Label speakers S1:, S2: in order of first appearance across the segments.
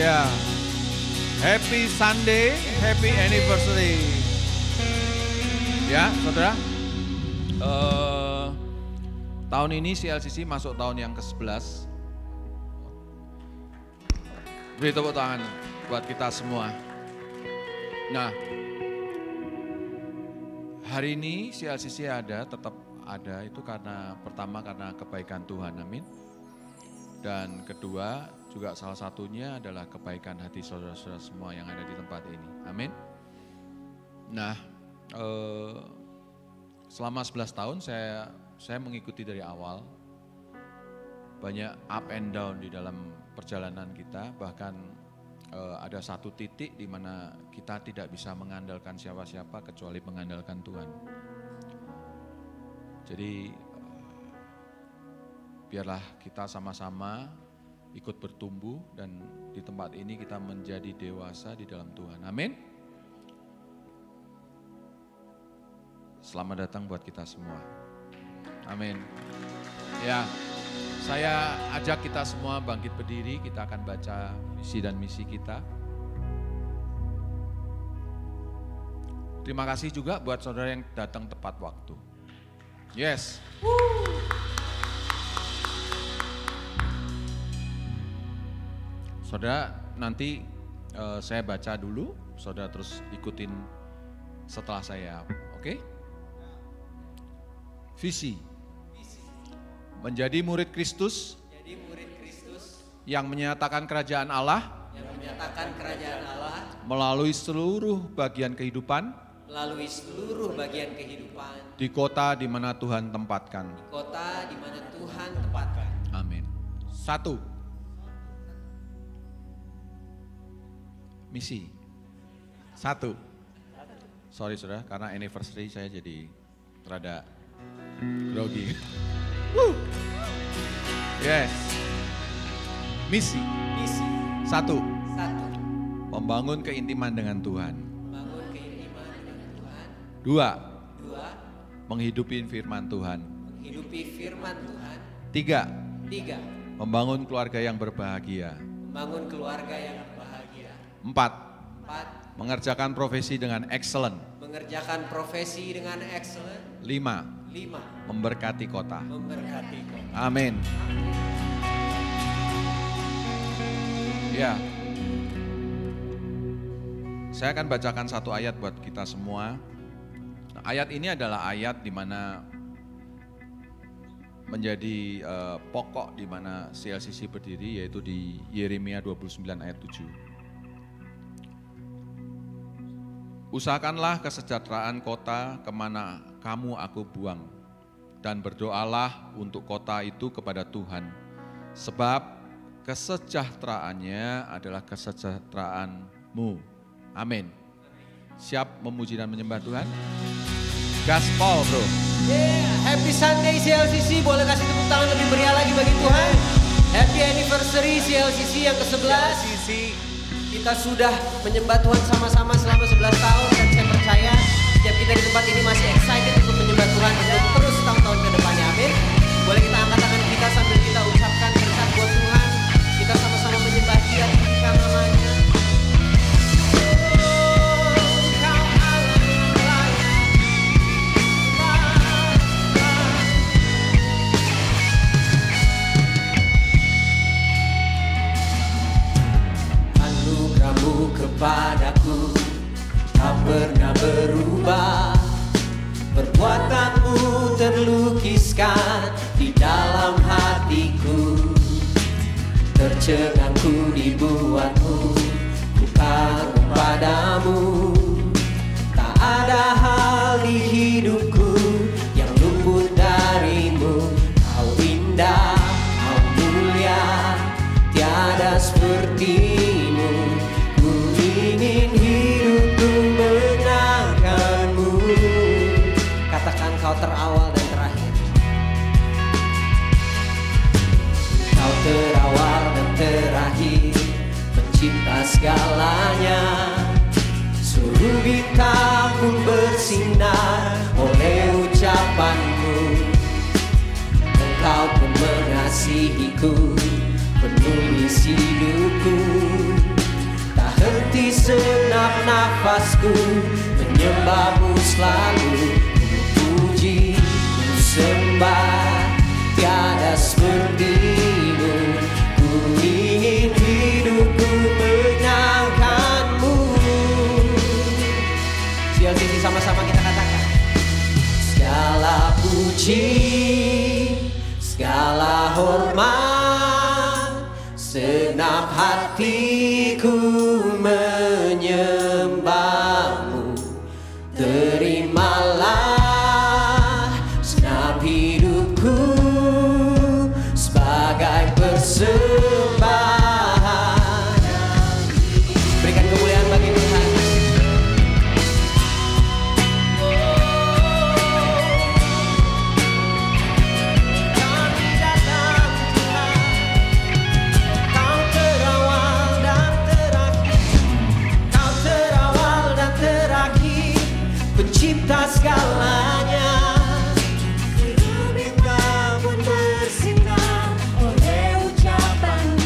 S1: Ya, happy Sunday, happy anniversary. Ya, saudara. Tahun ini CLCC masuk tahun yang ke-11. Beri tepuk tangan buat kita semua. Nah, hari ini CLCC tetap ada itu pertama karena kebaikan Tuhan, amin. Dan kedua juga salah satunya adalah kebaikan hati saudara-saudara semua yang ada di tempat ini, amin. Nah, selama 11 tahun saya mengikuti dari awal, banyak up and down di dalam perjalanan kita, bahkan ada satu titik di mana kita tidak bisa mengandalkan siapa-siapa kecuali mengandalkan Tuhan. Jadi biarlah kita sama-sama ikut bertumbuh dan di tempat ini kita menjadi dewasa di dalam Tuhan. Amin. Selamat datang buat kita semua. Amin. Ya, saya ajak kita semua bangkit berdiri, kita akan baca visi dan misi kita. Terima kasih juga buat saudara yang datang tepat waktu. Yes. Saudara, nanti saya baca dulu, saudara terus ikutin setelah saya, oke? Visi. Menjadi murid Kristus yang menyatakan kerajaan Allah melalui seluruh bagian kehidupan di kota di mana Tuhan tempatkan. Amin. 1. Misi. 1. Sorry saudara, karena anniversary saya jadi rada grogi. Yes. Misi. 1. Membangun keintiman dengan Tuhan. 2. Menghidupi firman Tuhan. 3. Membangun keluarga yang berbahagia. 4. Mengerjakan profesi dengan excellent. 5. Memberkati kota. Amin. Ya. Saya akan bacakan satu ayat buat kita semua. Nah, ayat ini adalah ayat di mana menjadi pokok di mana CLCC berdiri, yaitu di Yeremia 29 ayat 7. Usahakanlah kesejahteraan kota kemana kamu aku buang, dan berdoalah untuk kota itu kepada Tuhan, sebab kesejahteraannya adalah kesejahteraanmu. Amin. Siap memuji dan menyembah Tuhan? Gaspol bro.
S2: Happy Sunday CLCC, boleh kasih tepuk tangan lebih meriah lagi bagi Tuhan. Happy anniversary CLCC yang ke-11. Kita sudah menyembah Tuhan sama-sama selama 11 tahun dan saya percaya setiap kita di tempat ini masih excited untuk menyembah Tuhan untuk terus tahun-tahun ke depannya. Amin. Boleh kita angkat tangan kita sambil kita ucapkan berkat buat Tuhan. Kita sama-sama menyembah Dia, tinggikan namanya. Kepadaku tak pernah berubah, perbuatanmu terlukiskan di dalam hatiku, tercengangku dibuatmu, ku kagum padamu. Tak ada hal di hidupku yang luput darimu. Kau indah, kau mulia, tiada sepertimu. Ingin hidupku menangkanmu. Katakan kau terawal dan terakhir. Kau terawal dan terakhir, pencipta segalanya. Seluruh bintang pun bersinar oleh ucapanmu. Engkau pun mengasihiku, penulis hidupku. nafasku menyembahmu selalu, ku puji, ku sembah, tiada sepertimu. Ku ingin hidupku menyenangkanmu. CLCC sama-sama kita katakan. Segala puji, segala hormat, senap hatiku menyembahmu. Terimalah senap hidupku sebagai persembahan. Berikan kemuliaan bagi Tuhan. Kami datang Tuhan, Kau terawal dan terakhir, Kau terawal dan terakhir, pencipta segalanya.
S3: Bintang pun bersinar oleh ucapan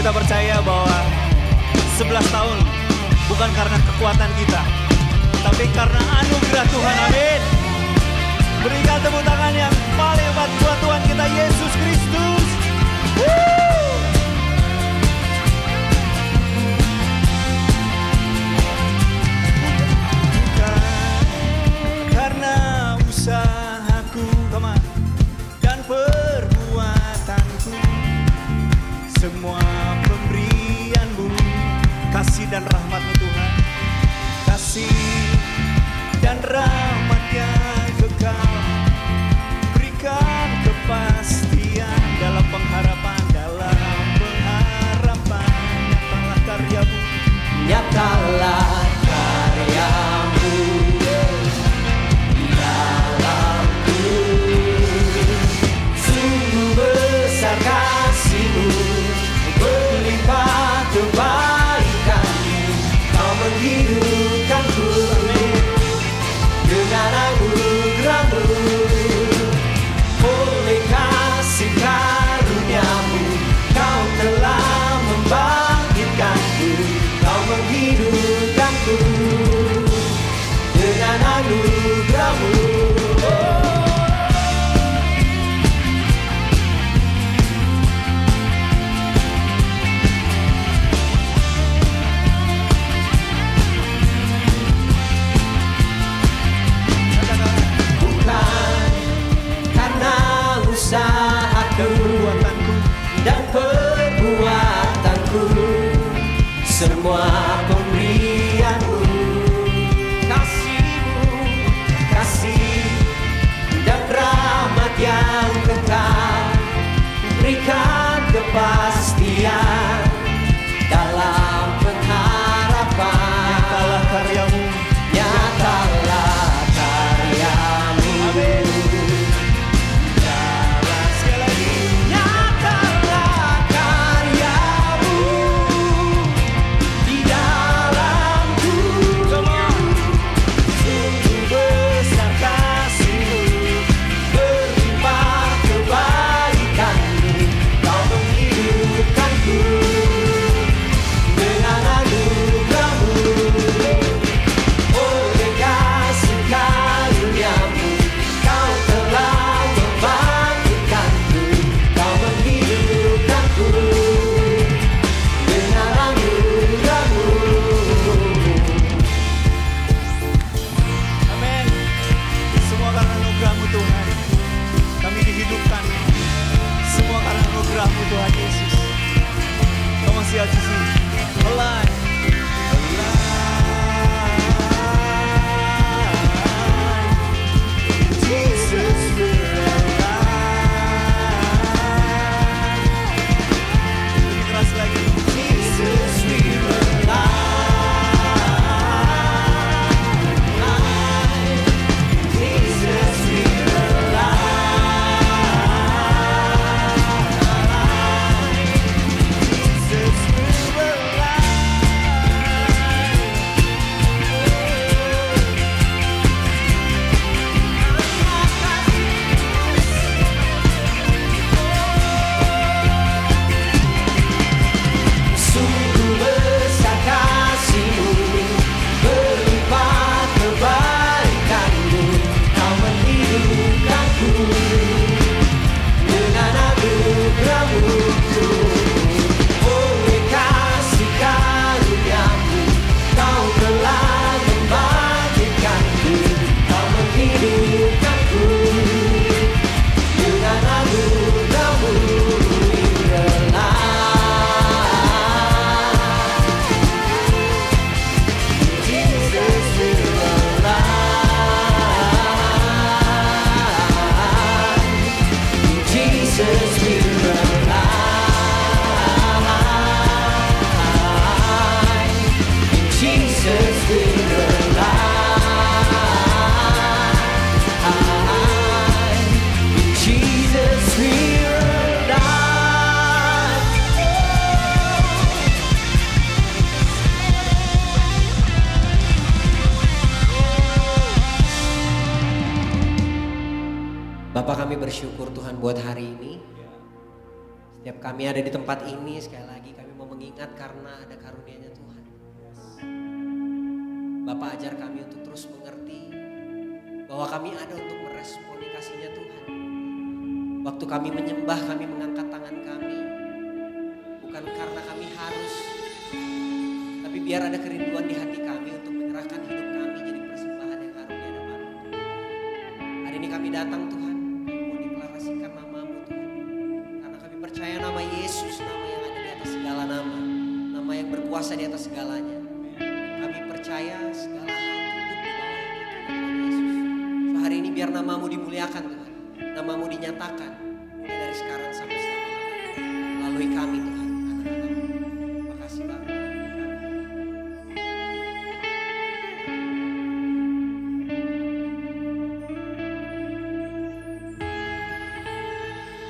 S3: Kita percaya bahwa 11 tahun bukan karena kekuatan kita, tapi karena anugerah Tuhan. Amin. Berikan tepuk tangan yang paling hebat buat Tuhan kita Yesus Kristus. Karena usahaku, dan perbuatanku, semua pemberianmu, kasih dan rahmat-Mu Tuhan, kasih dan rahmat yang kekal, berikan kepastian dalam pengharapan, nyatalah karya-Mu,
S2: nyatalah karya-Mu di dalamku. Sungguh besar kasih-Mu, berlimpah kebaikan-Mu, Kau menghidupkanku dengan anugerah-Mu. Oleh kasih karunia-Mu, Kau telah membangkitkanku, Kau menghidupkanku dengan anugerah-Mu. Usahaku dan perbuatanku, semua pemberian-Mu, kasih-Mu, kasih dan rahmat yang kekal, berikan kepastian dalam pengharapan.
S3: Nyatalah karya-Mu,
S2: nyatalah karya-Mu. Amin.
S3: Tuhan Yesus. Come on, CLCC. Alive. Jesus, we're alive. Lebih keras lagi. Jesus, we're alive. Jesus, we're Bapak, kami bersyukur Tuhan buat hari ini. Setiap kami ada di tempat ini, sekali lagi kami mau
S2: mengingat karena ada karunia-Nya Tuhan. Bapak ajar kami untuk terus mengerti bahwa kami ada untuk meresponi kasih-Nya Tuhan. Waktu kami menyembah, kami mengangkat tangan kami. Bukan karena kami harus, tapi biar ada kerinduan di hati kami untuk menyerahkan hidup kami jadi persembahan yang karunia dan manusia. Hari ini kami datang Tuhan, mau deklarasikan nama-Mu Tuhan. Karena kami percaya nama Yesus, nama yang ada di atas segala nama. Nama yang berkuasa di atas segalanya. Kami percaya segala hal tunduk di bawah Tuhan Yesus. So, hari ini biar nama-Mu dimuliakan Tuhan. Nama-Mu dinyatakan mulai dari sekarang sampai selama-lamanya. Melalui kami Tuhan, anak-anak-Mu. Terima kasih Bapak.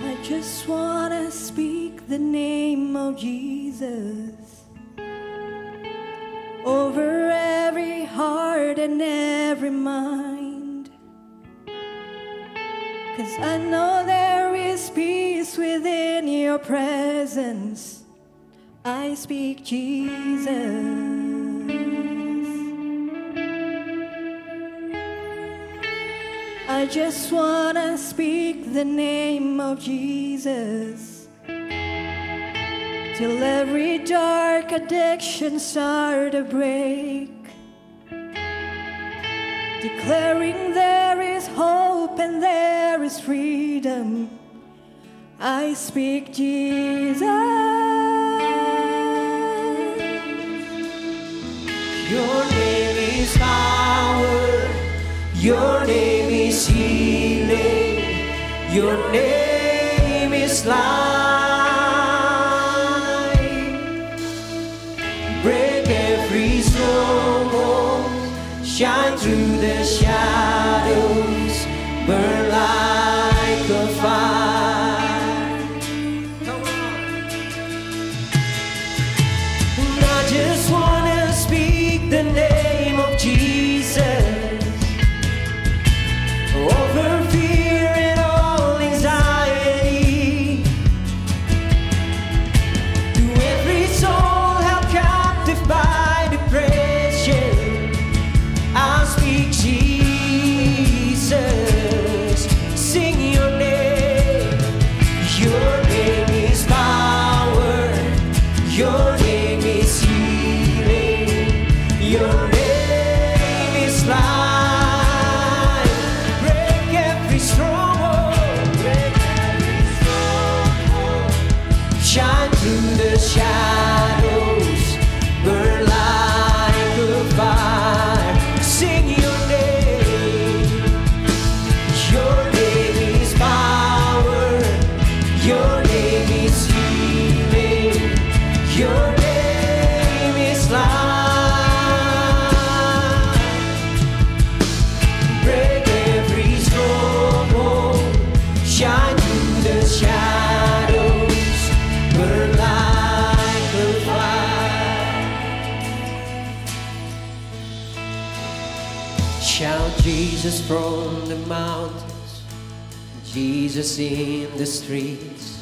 S4: I just wanna speak the name of Jesus over every heart and every mind, 'cause I know there is peace within your presence. I speak Jesus. I just wanna speak the name of Jesus till every dark addiction start to break, declaring there is hope and there is freedom. I speak Jesus.
S2: Your name is power. Your name is healing. Your name is life. Break every stronghold. Shine through the shadows. Burn like a fire. Come on. And I just wanna speak the name of Jesus over fear and all anxiety, to every soul held captive by depression. I speak Jesus, sing your name. Your name is power. Your name is healing. Your name is life. Shine through the shadows, burn like a fire. Sing your name. Your name is power. Your name is healing. Your name is life. Break every stronghold. Shine through the shadows. Burn like a fire. Shout Jesus from the mountains, Jesus in the streets,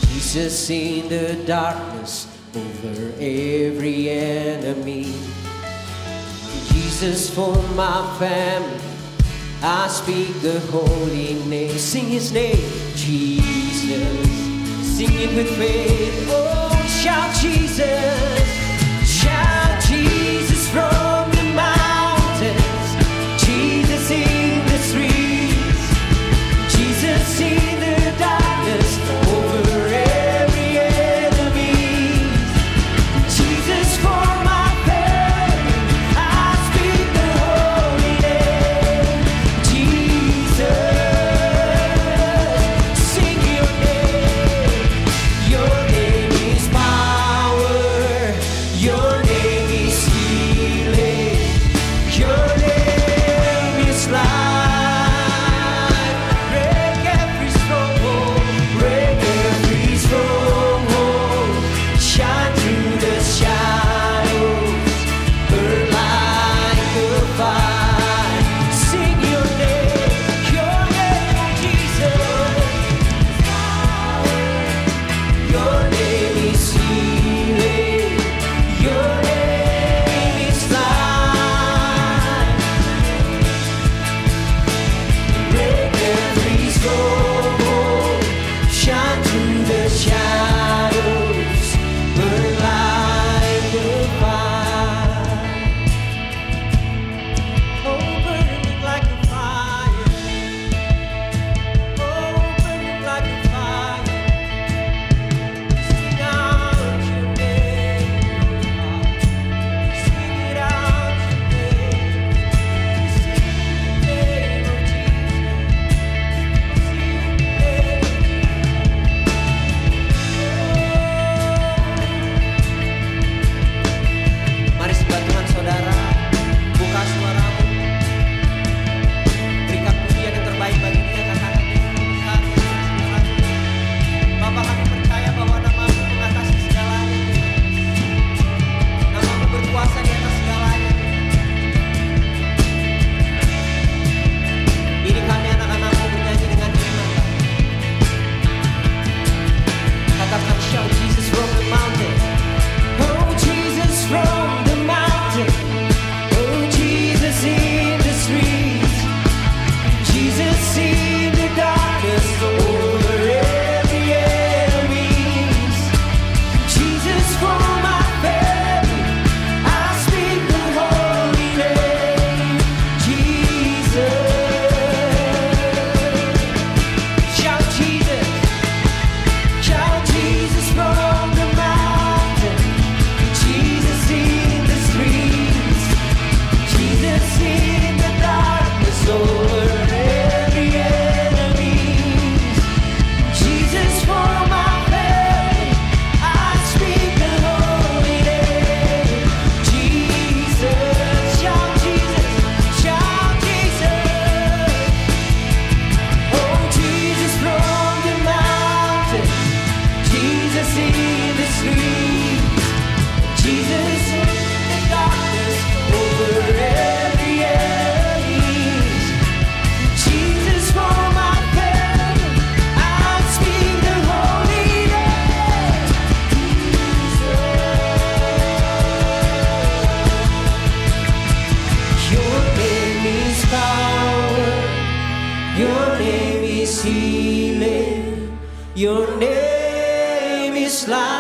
S2: Jesus in the darkness over every enemy. Jesus for my family, I speak the holy name. Sing His name, Jesus. Sing it with faith. Oh, shout Jesus. Shout Jesus from the mountains. Jesus in the streets. Jesus in the darkness over every enemy. Jesus for my family, I speak the holy name. Jesus, sing your name. Your name is power. Your name is light.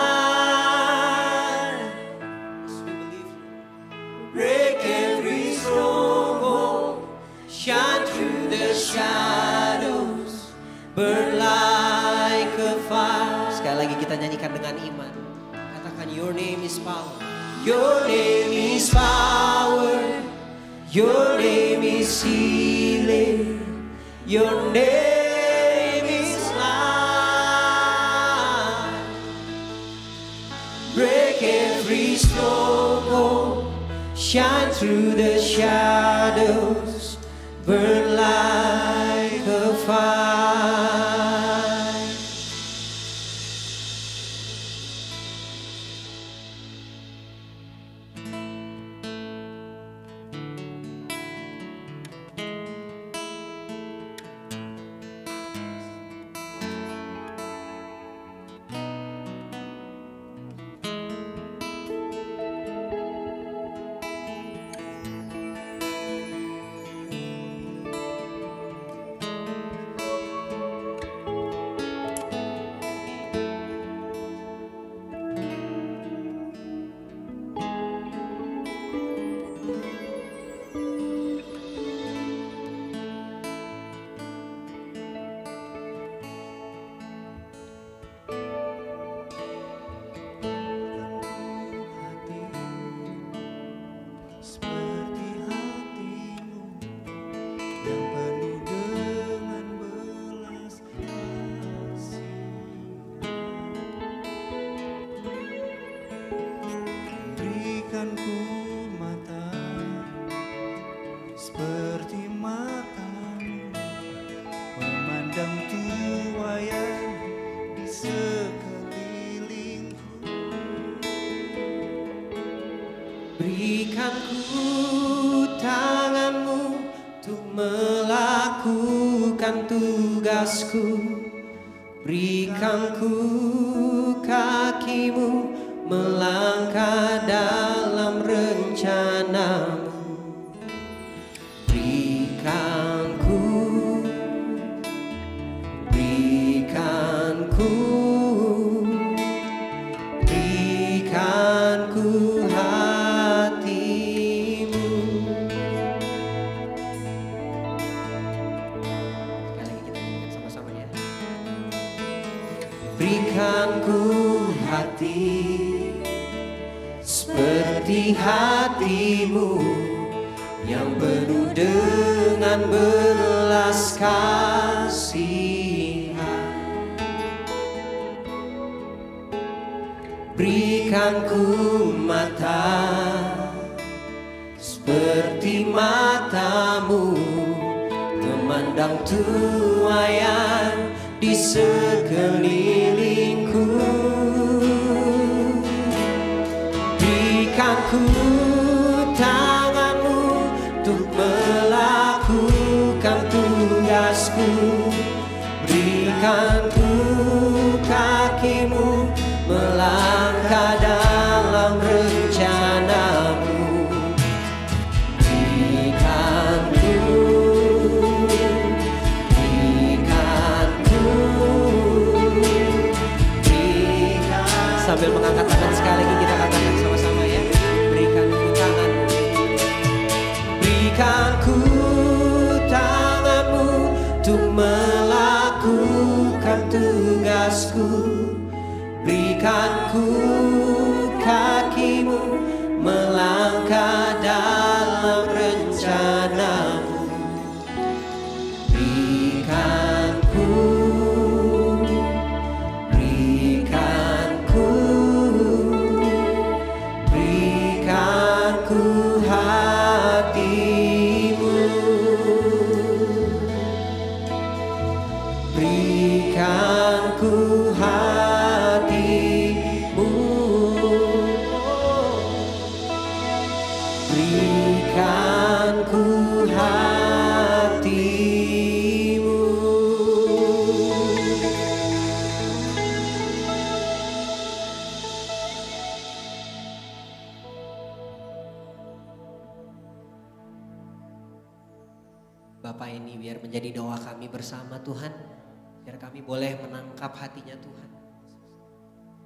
S2: Break every stronghold, shine through the shadows, burn like a fire. Sekali lagi kita nyanyikan dengan iman. Katakan your name is power. Your name is power. Your name is healing. Your name is light. Break every stronghold, shine through the shadows, burn like a fire. Berikan ku tanganmu untuk melakukan tugasku. Berikan ku kakimu melangkah dalam rencanamu. Berikan ku berikan ku hati seperti hatimu yang penuh dengan belas kasihan. Berikan ku mata seperti matamu memandang tuaian di sekelilingku. Berikan ku tanganmu untuk melakukan tugasku. Berikan ku kakimu melangkah dalam rencanamu. Sambil mengangkat tangan sekali lagi kita katakan sama-sama ya. Berikan ku tanganmu. Berikan ku tanganmu untuk melakukan tugasku. Berikan ku kakimu melangkah dalam rencanamu. Berikan ku hatimu, berikan ku hatimu, berikan ku hatimu. Bapak, ini biar menjadi doa kami bersama Tuhan. Biar kami boleh menangkap hatinya Tuhan.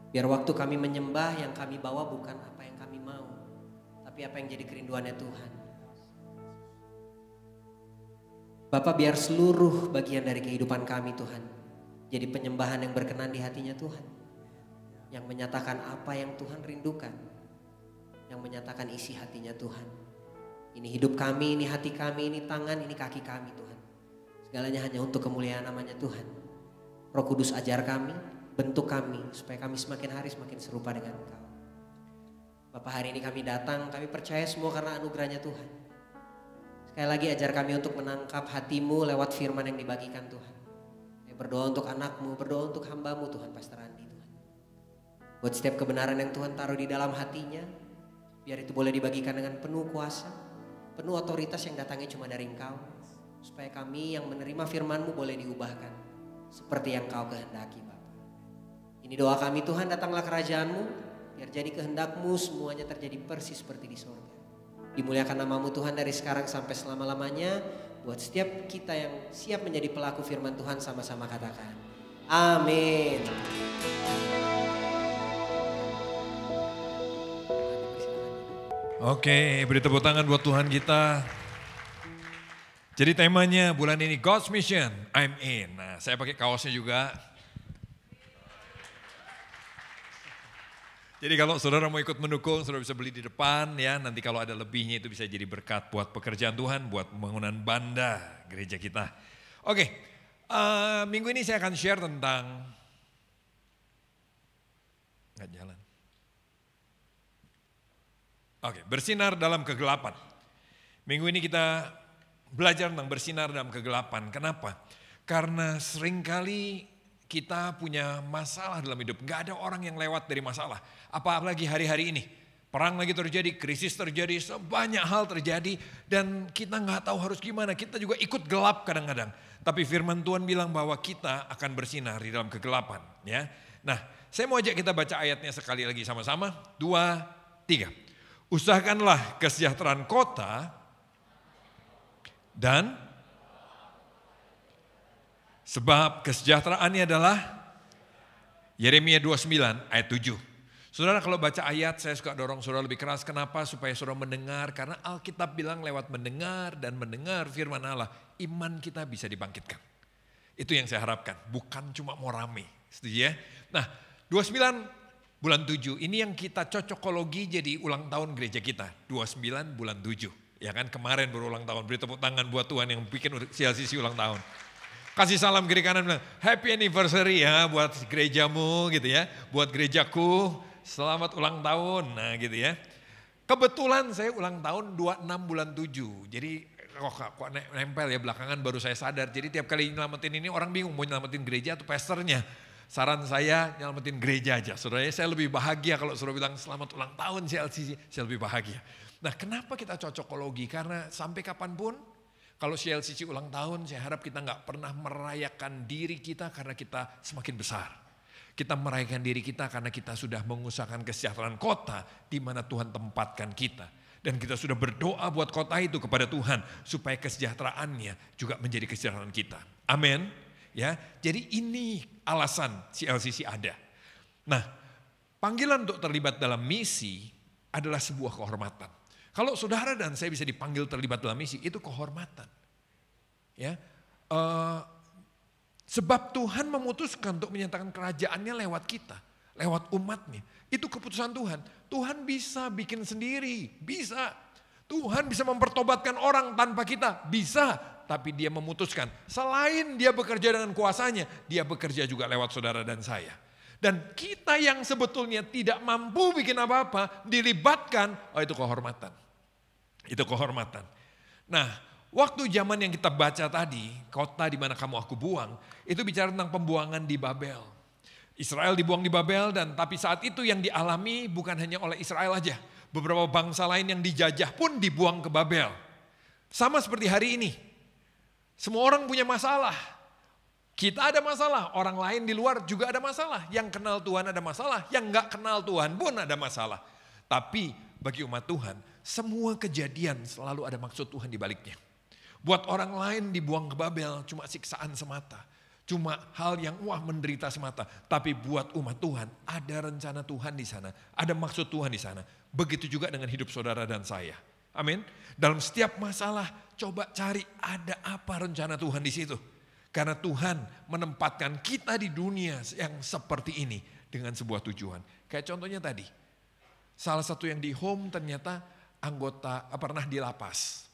S2: Biar waktu kami menyembah yang kami bawa bukan apa yang kami mau, tapi apa yang jadi kerinduannya Tuhan. Bapak, biar seluruh bagian dari kehidupan kami Tuhan jadi penyembahan yang berkenan di hatinya Tuhan. Yang menyatakan apa yang Tuhan rindukan. Yang menyatakan isi hatinya Tuhan. Ini hidup kami, ini hati kami, ini tangan, ini kaki kami Tuhan. Segalanya hanya untuk kemuliaan namanya Tuhan. Roh Kudus ajar kami, bentuk kami supaya kami semakin hari semakin serupa dengan Engkau. Bapak, hari ini kami datang, kami percaya semua karena anugerahnya Tuhan. Sekali lagi ajar kami untuk menangkap hatimu lewat firman yang dibagikan Tuhan. Kami berdoa untuk anakmu, berdoa untuk hambamu Tuhan, Pastor Andi Tuhan. Buat setiap kebenaran yang Tuhan taruh di dalam hatinya, biar itu boleh dibagikan dengan penuh kuasa, penuh otoritas yang datangnya cuma dari Engkau. Supaya kami yang menerima firman-Mu boleh diubahkan seperti yang Kau kehendaki Bapak. Ini doa kami Tuhan, datanglah kerajaan-Mu, biar jadi kehendak-Mu semuanya terjadi persis seperti di surga. Dimuliakan nama-Mu Tuhan dari sekarang sampai selama-lamanya. Buat setiap kita yang siap menjadi pelaku firman Tuhan, sama-sama katakan amin.
S5: Oke, beri tepuk tangan buat Tuhan kita. Jadi temanya bulan ini God's Mission, I'm in. Nah, saya pakai kaosnya juga. Jadi kalau saudara mau ikut mendukung, saudara bisa beli di depan ya. Nanti kalau ada lebihnya itu bisa jadi berkat buat pekerjaan Tuhan, buat pembangunan banda gereja kita. Oke, minggu ini saya akan share tentang nggak jalan. Oke, bersinar dalam kegelapan. Minggu ini kita belajar tentang bersinar dalam kegelapan. Kenapa? Karena seringkali kita punya masalah dalam hidup. Gak ada orang yang lewat dari masalah. Apalagi hari-hari ini. Perang lagi terjadi, krisis terjadi, banyak hal terjadi. Dan kita gak tahu harus gimana. Kita juga ikut gelap kadang-kadang. Tapi firman Tuhan bilang bahwa kita akan bersinar di dalam kegelapan. Ya. Nah, saya mau ajak kita baca ayatnya sekali lagi sama-sama. 2, 3. Usahakanlah kesejahteraan kota dan sebab kesejahteraannya adalah Yeremia 29 ayat 7. Saudara kalau baca ayat saya suka dorong saudara lebih keras. Kenapa? Supaya saudara mendengar. Karena Alkitab bilang lewat mendengar dan mendengar firman Allah. Iman kita bisa dibangkitkan. Itu yang saya harapkan. Bukan cuma mau rame. Setuju ya? Nah 29 bulan 7 ini yang kita cocokologi jadi ulang tahun gereja kita. 29 bulan 7. Ya kan kemarin berulang tahun. Beri tepuk tangan buat Tuhan yang bikin CLCC ulang tahun. Kasih salam kiri kanan bilang happy anniversary ya buat gerejamu gitu ya. Buat gerejaku selamat ulang tahun. Nah gitu ya. Kebetulan saya ulang tahun 26 bulan 7. Jadi kok nempel ya belakangan baru saya sadar. Jadi tiap kali nyelamatin ini orang bingung mau nyelamatin gereja atau pastornya. Saran saya nyelamatin gereja aja. Saudara saya lebih bahagia kalau saudara bilang selamat ulang tahun CLCC. Saya lebih bahagia. Nah kenapa kita cocokologi? Karena sampai kapanpun kalau CLCC ulang tahun saya harap kita gak pernah merayakan diri kita karena kita semakin besar. Kita merayakan diri kita karena kita sudah mengusahakan kesejahteraan kota di mana Tuhan tempatkan kita. Dan kita sudah berdoa buat kota itu kepada Tuhan supaya kesejahteraannya juga menjadi kesejahteraan kita. Amin. Ya, jadi ini alasan CLCC ada. Nah, panggilan untuk terlibat dalam misi adalah sebuah kehormatan. Kalau saudara dan saya bisa dipanggil terlibat dalam misi, itu kehormatan. Ya, sebab Tuhan memutuskan untuk menyatakan kerajaannya lewat kita, lewat umatnya. Itu keputusan Tuhan. Tuhan bisa bikin sendiri, bisa. Tuhan bisa mempertobatkan orang tanpa kita, bisa. Tapi dia memutuskan, selain dia bekerja dengan kuasanya, dia bekerja juga lewat saudara dan saya. Dan kita yang sebetulnya tidak mampu bikin apa-apa, dilibatkan, itu kehormatan. Itu kehormatan. Nah, waktu zaman yang kita baca tadi, kota di mana kamu aku buang, itu bicara tentang pembuangan di Babel. Israel dibuang di Babel dan tapi saat itu yang dialami bukan hanya oleh Israel aja. Beberapa bangsa lain yang dijajah pun dibuang ke Babel. Sama seperti hari ini. Semua orang punya masalah. Kita ada masalah, orang lain di luar juga ada masalah. Yang kenal Tuhan ada masalah, yang gak kenal Tuhan pun ada masalah. Tapi bagi umat Tuhan, semua kejadian selalu ada maksud Tuhan di baliknya. Buat orang lain dibuang ke Babel cuma siksaan semata. cuma hal yang menderita semata. Tapi buat umat Tuhan ada rencana Tuhan di sana. Ada maksud Tuhan di sana. Begitu juga dengan hidup saudara dan saya. Amin. Dalam setiap masalah coba cari ada apa rencana Tuhan di situ. Karena Tuhan menempatkan kita di dunia yang seperti ini dengan sebuah tujuan. Kayak contohnya tadi. Salah satu yang di home ternyata anggota pernah di lapas.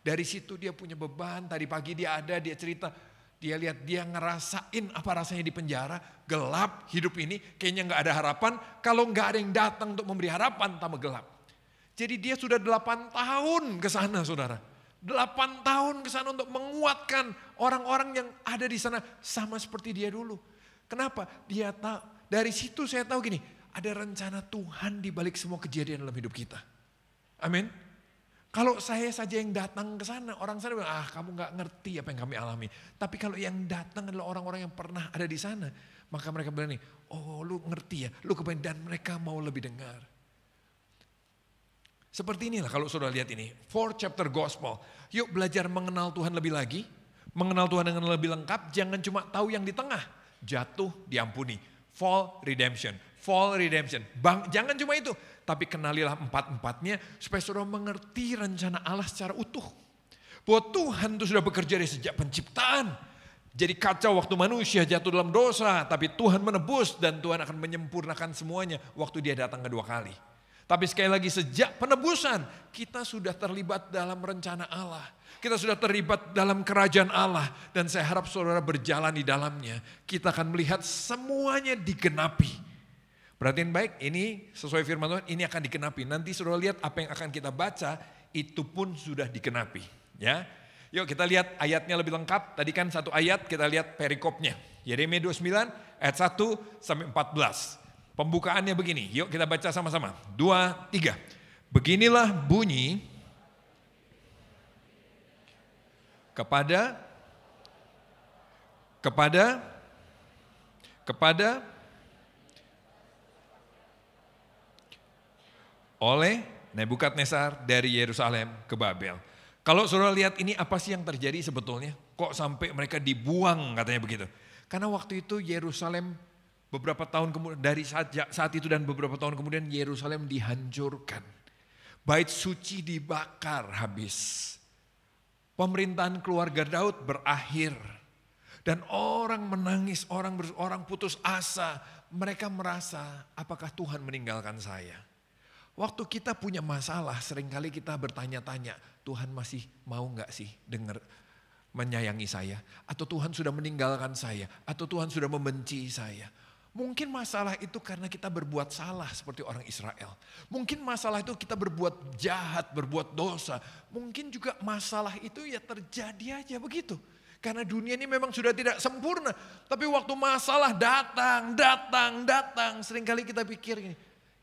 S5: Dari situ dia punya beban, tadi pagi dia cerita. Dia lihat dia ngerasain apa rasanya di penjara, gelap hidup ini, kayaknya gak ada harapan. Kalau gak ada yang datang untuk memberi harapan, tambah gelap. Jadi dia sudah 8 tahun ke sana saudara. 8 tahun ke sana untuk menguatkan orang-orang yang ada di sana sama seperti dia dulu. Kenapa? Dia tahu, dari situ saya tahu gini, ada rencana Tuhan di balik semua kejadian dalam hidup kita. Amin. Kalau saya saja yang datang ke sana, orang sana bilang, kamu gak ngerti apa yang kami alami. Tapi kalau yang datang adalah orang-orang yang pernah ada di sana, maka mereka bilang nih, oh lu ngerti ya, lu kepengen, dan mereka mau lebih dengar. Seperti inilah kalau saudara lihat ini, 4 chapter gospel. Yuk belajar mengenal Tuhan lebih lagi, mengenal Tuhan dengan lebih lengkap, jangan cuma tahu yang di tengah, jatuh diampuni, fall redemption. Jangan cuma itu. Tapi kenalilah 4-4-nya supaya saudara mengerti rencana Allah secara utuh. Bahwa Tuhan itu sudah bekerja dari sejak penciptaan. Jadi kacau waktu manusia jatuh dalam dosa. Tapi Tuhan menebus dan Tuhan akan menyempurnakan semuanya waktu dia datang kedua kali. Tapi sekali lagi sejak penebusan kita sudah terlibat dalam rencana Allah. Kita sudah terlibat dalam kerajaan Allah. Dan saya harap saudara berjalan di dalamnya. Kita akan melihat semuanya digenapi. Perhatiin baik, ini sesuai firman Tuhan, ini akan digenapi. Nanti saudara lihat apa yang akan kita baca, itu pun sudah digenapi. Ya, yuk kita lihat ayatnya lebih lengkap. Tadi kan satu ayat, kita lihat perikopnya. Yeremia 29 ayat 1 sampai 14. Pembukaannya begini, yuk kita baca sama-sama. 2, 3. Beginilah bunyi kepada oleh Nebukadnezar dari Yerusalem ke Babel. Kalau saudara lihat ini apa sih yang terjadi sebetulnya? Kok sampai mereka dibuang katanya begitu? Karena waktu itu Yerusalem beberapa tahun kemudian, dari saat itu dan beberapa tahun kemudian Yerusalem dihancurkan. Bait suci dibakar habis. Pemerintahan keluarga Daud berakhir. Dan orang menangis, orang putus asa. Mereka merasa apakah Tuhan meninggalkan saya? Waktu kita punya masalah, seringkali kita bertanya-tanya, Tuhan masih mau gak sih dengar menyayangi saya? Atau Tuhan sudah meninggalkan saya? Atau Tuhan sudah membenci saya? Mungkin masalah itu karena kita berbuat salah seperti orang Israel. Mungkin masalah itu kita berbuat jahat, berbuat dosa. Mungkin juga masalah itu ya terjadi aja begitu. Karena dunia ini memang sudah tidak sempurna. Tapi waktu masalah datang, seringkali kita pikir gini,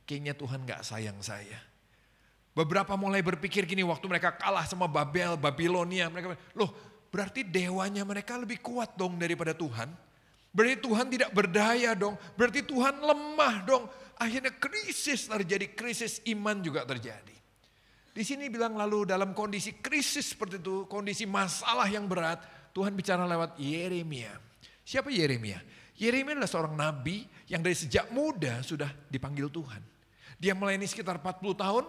S5: kayaknya Tuhan gak sayang saya. Beberapa mulai berpikir gini waktu mereka kalah sama Babilonia. Mereka bilang, loh berarti dewanya mereka lebih kuat dong daripada Tuhan. Berarti Tuhan tidak berdaya dong. Berarti Tuhan lemah dong. Akhirnya krisis terjadi, krisis iman juga terjadi. Di sini bilang lalu dalam kondisi krisis seperti itu, kondisi masalah yang berat, Tuhan bicara lewat Yeremia. Siapa Yeremia? Yeremia adalah seorang nabi yang dari sejak muda sudah dipanggil Tuhan. Dia melayani sekitar 40 tahun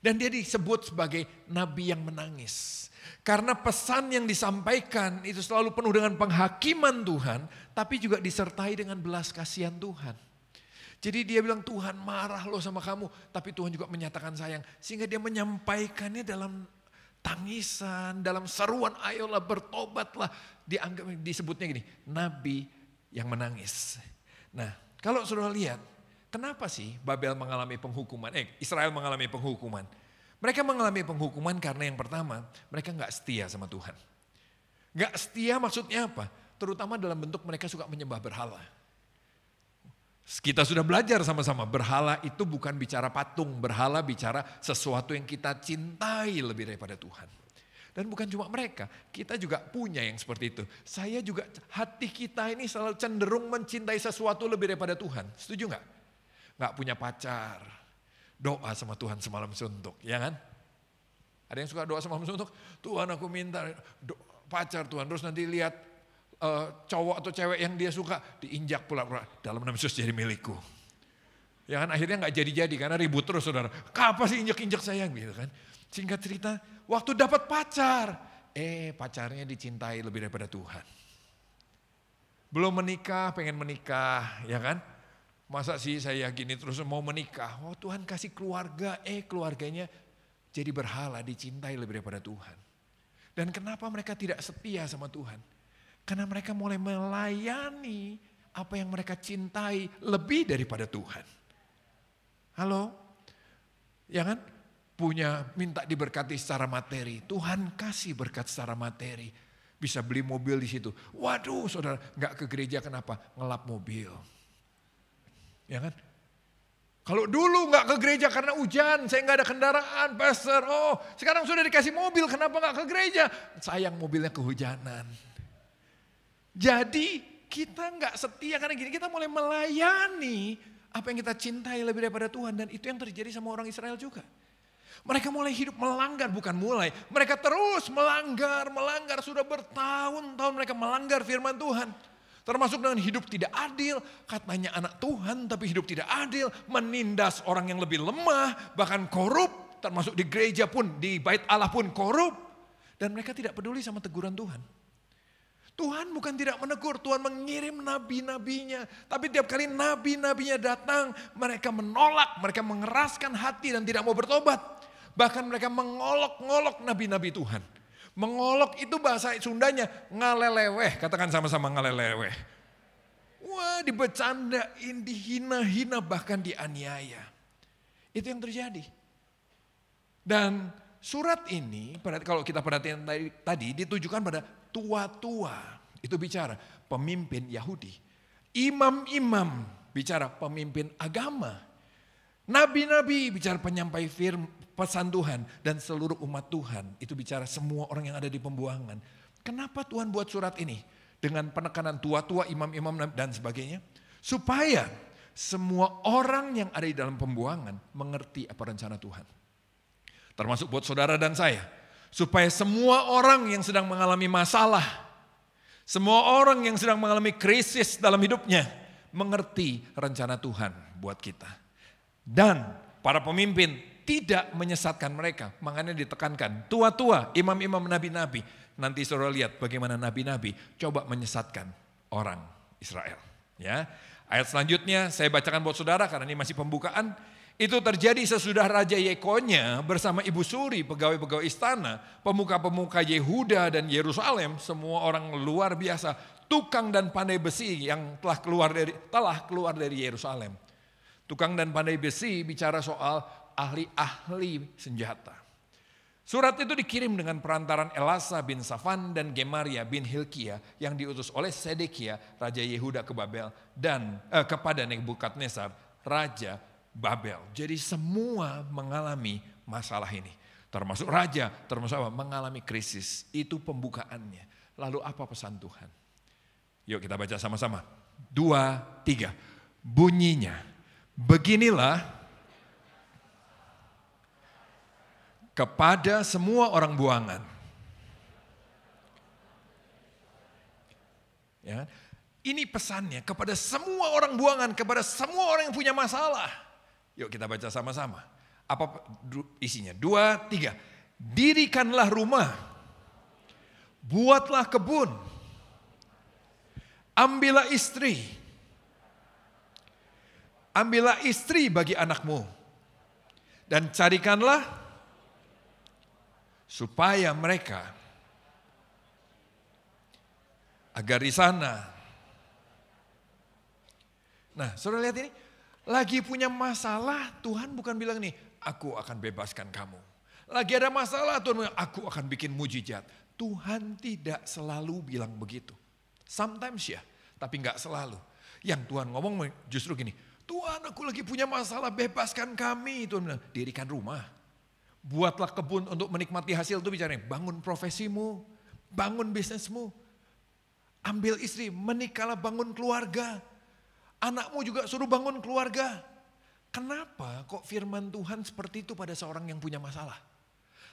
S5: dan dia disebut sebagai nabi yang menangis. Karena pesan yang disampaikan itu selalu penuh dengan penghakiman Tuhan, tapi juga disertai dengan belas kasihan Tuhan. Jadi dia bilang Tuhan marah loh sama kamu, tapi Tuhan juga menyatakan sayang. Sehingga dia menyampaikannya dalam tangisan, dalam seruan ayolah bertobatlah. Disebutnya gini, nabi yang menangis. Nah kalau saudara lihat, kenapa sih Babel mengalami penghukuman? Israel mengalami penghukuman. Mereka mengalami penghukuman karena yang pertama, mereka gak setia sama Tuhan. Gak setia maksudnya apa? Terutama dalam bentuk mereka suka menyembah berhala. Kita sudah belajar sama-sama, berhala itu bukan bicara patung, berhala bicara sesuatu yang kita cintai lebih daripada Tuhan. Dan bukan cuma mereka, kita juga punya yang seperti itu. Saya juga, hati kita ini selalu cenderung mencintai sesuatu lebih daripada Tuhan. Setuju gak? Gak punya pacar, doa sama Tuhan semalam suntuk, ya kan? Ada yang suka doa semalam suntuk, Tuhan aku minta pacar Tuhan, terus nanti lihat cowok atau cewek yang dia suka diinjak pula-pula, dalam nama Yesus jadi milikku. Ya kan akhirnya gak jadi-jadi karena ribut terus saudara. Apa sih injak-injak saya gitu kan. Singkat cerita, waktu dapat pacar, pacarnya dicintai lebih daripada Tuhan. Belum menikah, pengen menikah, ya kan. Masa sih saya gini terus mau menikah. Oh Tuhan kasih keluarga, keluarganya jadi berhala, dicintai lebih daripada Tuhan. Dan kenapa mereka tidak setia sama Tuhan? Karena mereka mulai melayani apa yang mereka cintai lebih daripada Tuhan. Halo? Ya kan? Minta diberkati secara materi. Tuhan kasih berkat secara materi. Bisa beli mobil di situ. Waduh saudara, gak ke gereja kenapa? Ngelap mobil. Ya kan? Kalau dulu gak ke gereja karena hujan, saya gak ada kendaraan, pastor. Oh sekarang sudah dikasih mobil, kenapa gak ke gereja? Sayang mobilnya kehujanan. Jadi kita gak setia karena gini, kita mulai melayani apa yang kita cintai lebih daripada Tuhan. Dan itu yang terjadi sama orang Israel juga. Mereka mulai hidup melanggar, bukan mulai. Mereka terus melanggar, sudah bertahun-tahun mereka melanggar firman Tuhan. Termasuk dengan hidup tidak adil, katanya anak Tuhan tapi hidup tidak adil. Menindas orang yang lebih lemah, bahkan korup. Termasuk di gereja pun, di bait Allah pun korup. Dan mereka tidak peduli sama teguran Tuhan. Tuhan bukan tidak menegur, Tuhan mengirim nabi-nabinya. Tapi tiap kali nabi-nabinya datang, mereka menolak, mereka mengeraskan hati dan tidak mau bertobat. Bahkan mereka mengolok-ngolok nabi-nabi Tuhan. Mengolok itu bahasa Sundanya ngaleleweh, katakan sama-sama ngaleleweh. Wah dibecandain, dihina-hina, bahkan dianiaya. Itu yang terjadi. Dan surat ini, kalau kita perhatikan tadi ditujukan pada tua-tua, itu bicara pemimpin Yahudi. Imam-imam bicara pemimpin agama. Nabi-nabi bicara penyampai pesan Tuhan. Dan seluruh umat Tuhan itu bicara semua orang yang ada di pembuangan. Kenapa Tuhan buat surat ini? Dengan penekanan tua-tua, imam-imam dan sebagainya. Supaya semua orang yang ada di dalam pembuangan mengerti apa rencana Tuhan. Termasuk buat saudara dan saya. Supaya semua orang yang sedang mengalami masalah, semua orang yang sedang mengalami krisis dalam hidupnya, mengerti rencana Tuhan buat kita. Dan para pemimpin tidak menyesatkan mereka, makanya ditekankan. Tua-tua, imam-imam, nabi-nabi. Nanti saudara lihat bagaimana nabi-nabi coba menyesatkan orang Israel. Ya, ayat selanjutnya saya bacakan buat saudara karena ini masih pembukaan. Itu terjadi sesudah Raja Yekonya bersama Ibu Suri, pegawai-pegawai istana, pemuka-pemuka Yehuda dan Yerusalem, semua orang luar biasa, tukang dan pandai besi yang telah keluar dari Yerusalem. Tukang dan pandai besi bicara soal ahli-ahli senjata. Surat itu dikirim dengan perantaran Elasa bin Safan dan Gemaria bin Hilkia yang diutus oleh Sedekia, Raja Yehuda ke Babel dan kepada Nebukadnezar, Raja Babel. Jadi semua mengalami masalah ini. Termasuk raja, termasuk apa? Mengalami krisis. Itu pembukaannya. Lalu apa pesan Tuhan? Yuk kita baca sama-sama. 2, 3. Bunyinya, beginilah kepada semua orang buangan. Ya, ini pesannya kepada semua orang buangan, kepada semua orang yang punya masalah. Yuk kita baca sama-sama. Apa isinya? 2, 3. Dirikanlah rumah, buatlah kebun, ambillah istri bagi anakmu, dan carikanlah supaya mereka agar di sana. Nah, saudara lihat ini. Lagi punya masalah, Tuhan bukan bilang nih, aku akan bebaskan kamu. Lagi ada masalah, Tuhan bilang, aku akan bikin mujizat. Tuhan tidak selalu bilang begitu. Sometimes ya, tapi gak selalu. Yang Tuhan ngomong justru gini, Tuhan aku lagi punya masalah, bebaskan kami. Tuhan bilang, dirikan rumah. Buatlah kebun untuk menikmati hasil, itu bicaranya, bangun profesimu, bangun bisnismu. Ambil istri, menikahlah, bangun keluarga. Anakmu juga suruh bangun keluarga. Kenapa kok firman Tuhan seperti itu pada seorang yang punya masalah?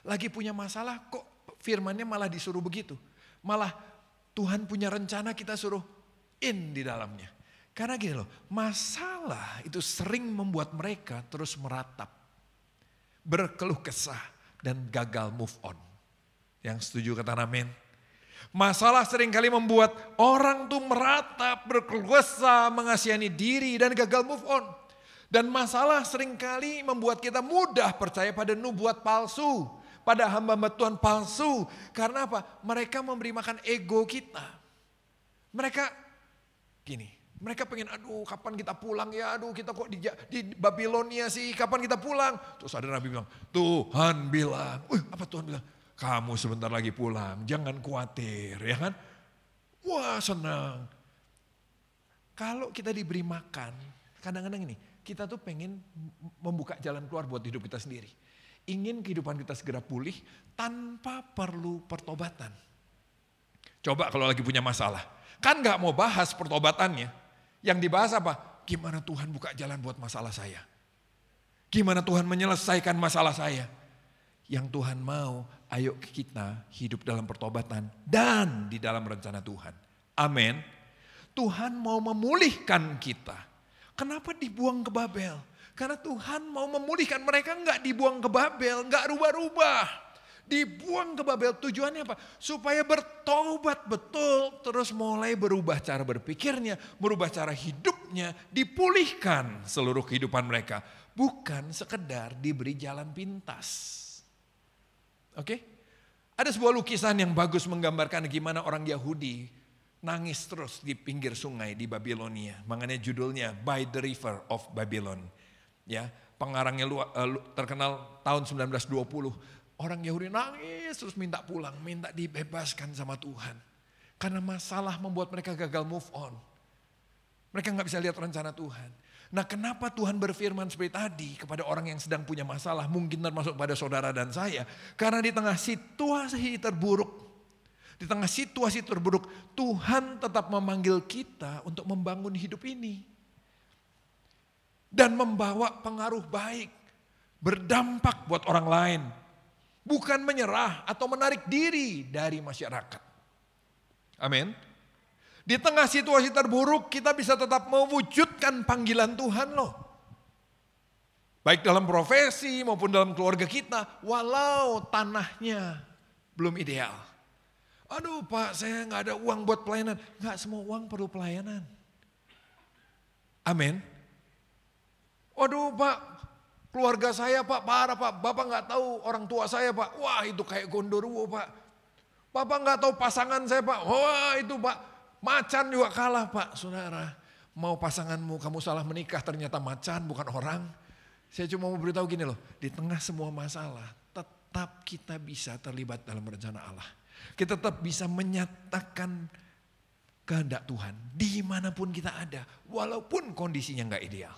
S5: Lagi punya masalah kok firmannya malah disuruh begitu. Malah Tuhan punya rencana, kita suruh in di dalamnya. Karena gini loh, masalah itu sering membuat mereka terus meratap, berkeluh kesah, dan gagal move on. Yang setuju kata amin? Masalah seringkali membuat orang tuh meratap, berkeluh kesah, mengasihani diri, dan gagal move on. Dan masalah seringkali membuat kita mudah percaya pada nubuat palsu, pada hamba-hamba Tuhan palsu. Karena apa? Mereka memberi makan ego kita. Mereka gini, mereka pengen, aduh kapan kita pulang ya, aduh kita kok di Babilonia sih, kapan kita pulang? Terus ada Nabi bilang, Tuhan bilang, apa Tuhan bilang? Kamu sebentar lagi pulang, jangan khawatir, ya kan? Wah senang. Kalau kita diberi makan, kadang-kadang ini, kita tuh pengen membuka jalan keluar buat hidup kita sendiri. Ingin kehidupan kita segera pulih tanpa perlu pertobatan. Coba kalau lagi punya masalah, kan gak mau bahas pertobatannya. Yang dibahas apa? Gimana Tuhan buka jalan buat masalah saya? Gimana Tuhan menyelesaikan masalah saya? Yang Tuhan mau, ayo kita hidup dalam pertobatan dan di dalam rencana Tuhan. Amin. Tuhan mau memulihkan kita. Kenapa dibuang ke Babel? Karena Tuhan mau memulihkan mereka, nggak dibuang ke Babel, nggak rubah-rubah. Dibuang ke Babel tujuannya apa? Supaya bertobat betul, terus mulai berubah cara berpikirnya, berubah cara hidupnya, dipulihkan seluruh kehidupan mereka. Bukan sekedar diberi jalan pintas. Oke? Ada sebuah lukisan yang bagus menggambarkan gimana orang Yahudi nangis terus di pinggir sungai di Babilonia. Makanya judulnya By the River of Babylon. Ya, pengarangnya terkenal tahun 1920. Orang Yahudi nangis terus minta pulang, minta dibebaskan sama Tuhan. Karena masalah membuat mereka gagal move on. Mereka gak bisa lihat rencana Tuhan. Nah kenapa Tuhan berfirman seperti tadi kepada orang yang sedang punya masalah, mungkin termasuk pada saudara dan saya. Karena di tengah situasi terburuk, di tengah situasi terburuk, Tuhan tetap memanggil kita untuk membangun hidup ini. Dan membawa pengaruh baik, berdampak buat orang lain. Bukan menyerah atau menarik diri dari masyarakat. Amin. Di tengah situasi terburuk kita bisa tetap mewujudkan panggilan Tuhan loh. Baik dalam profesi maupun dalam keluarga kita, walau tanahnya belum ideal. Aduh Pak, saya gak ada uang buat pelayanan. Gak semua uang perlu pelayanan. Amin. Waduh Pak, keluarga saya Pak parah Pak. Bapak gak tahu orang tua saya Pak. Wah itu kayak gondoruo Pak. Bapak gak tahu pasangan saya Pak. Wah itu Pak, macan juga kalah Pak. Saudara, mau pasanganmu kamu salah menikah ternyata macan bukan orang. Saya cuma mau beritahu gini loh, di tengah semua masalah tetap kita bisa terlibat dalam rencana Allah. Kita tetap bisa menyatakan kehendak Tuhan dimanapun kita ada. Walaupun kondisinya gak ideal.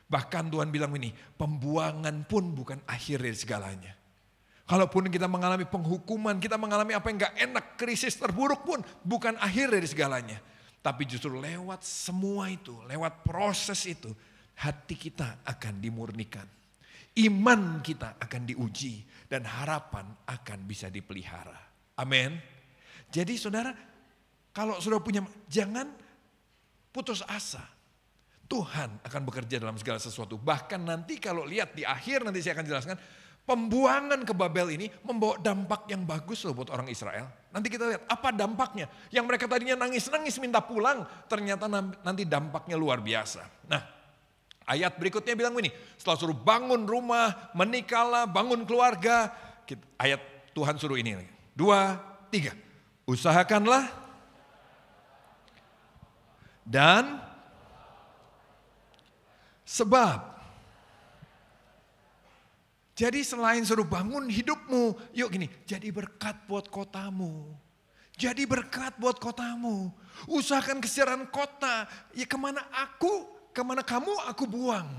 S5: Bahkan Tuhan bilang ini, pembuangan pun bukan akhir dari segalanya. Kalaupun kita mengalami penghukuman, kita mengalami apa yang gak enak, krisis terburuk pun bukan akhir dari segalanya. Tapi justru lewat semua itu, lewat proses itu, hati kita akan dimurnikan. Iman kita akan diuji dan harapan akan bisa dipelihara. Amin. Jadi saudara, kalau saudara punya, jangan putus asa. Tuhan akan bekerja dalam segala sesuatu. Bahkan nanti kalau lihat di akhir nanti saya akan jelaskan. Pembuangan ke Babel ini membawa dampak yang bagus loh buat orang Israel. Nanti kita lihat apa dampaknya. Yang mereka tadinya nangis-nangis minta pulang. Ternyata nanti dampaknya luar biasa. Nah ayat berikutnya bilang begini. Setelah suruh bangun rumah, menikahlah, bangun keluarga. Ayat Tuhan suruh ini. 2, 3. Usahakanlah dan sebab. Jadi selain suruh bangun hidupmu, yuk gini, jadi berkat buat kotamu. Jadi berkat buat kotamu. Usahakan kesejahteraan kota. Ya kemana kamu aku buang.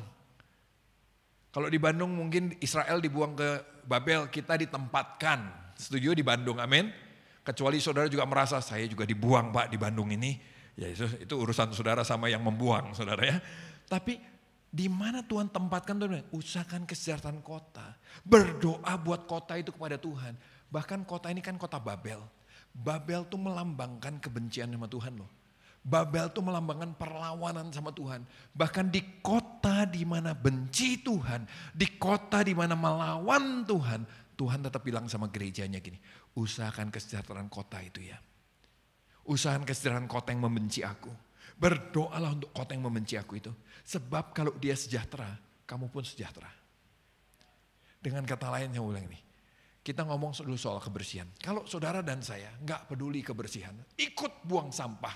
S5: Kalau di Bandung mungkin Israel dibuang ke Babel, kita ditempatkan. Setuju di Bandung, amin. Kecuali saudara juga merasa saya juga dibuang Pak di Bandung ini. Ya itu urusan saudara sama yang membuang saudara ya. Tapi di mana Tuhan tempatkan Tuhan? Usahakan kesejahteraan kota. Berdoa buat kota itu kepada Tuhan. Bahkan kota ini kan kota Babel. Babel tuh melambangkan kebencian sama Tuhan loh. Babel tuh melambangkan perlawanan sama Tuhan. Bahkan di kota di mana benci Tuhan, di kota di mana melawan Tuhan, Tuhan tetap bilang sama gerejanya gini, usahakan kesejahteraan kota itu ya. Usahakan kesejahteraan kota yang membenci aku. Berdoalah untuk kota yang membenci aku itu. Sebab kalau dia sejahtera, kamu pun sejahtera. Dengan kata lain saya ulang ini. Kita ngomong dulu soal kebersihan. Kalau saudara dan saya nggak peduli kebersihan, ikut buang sampah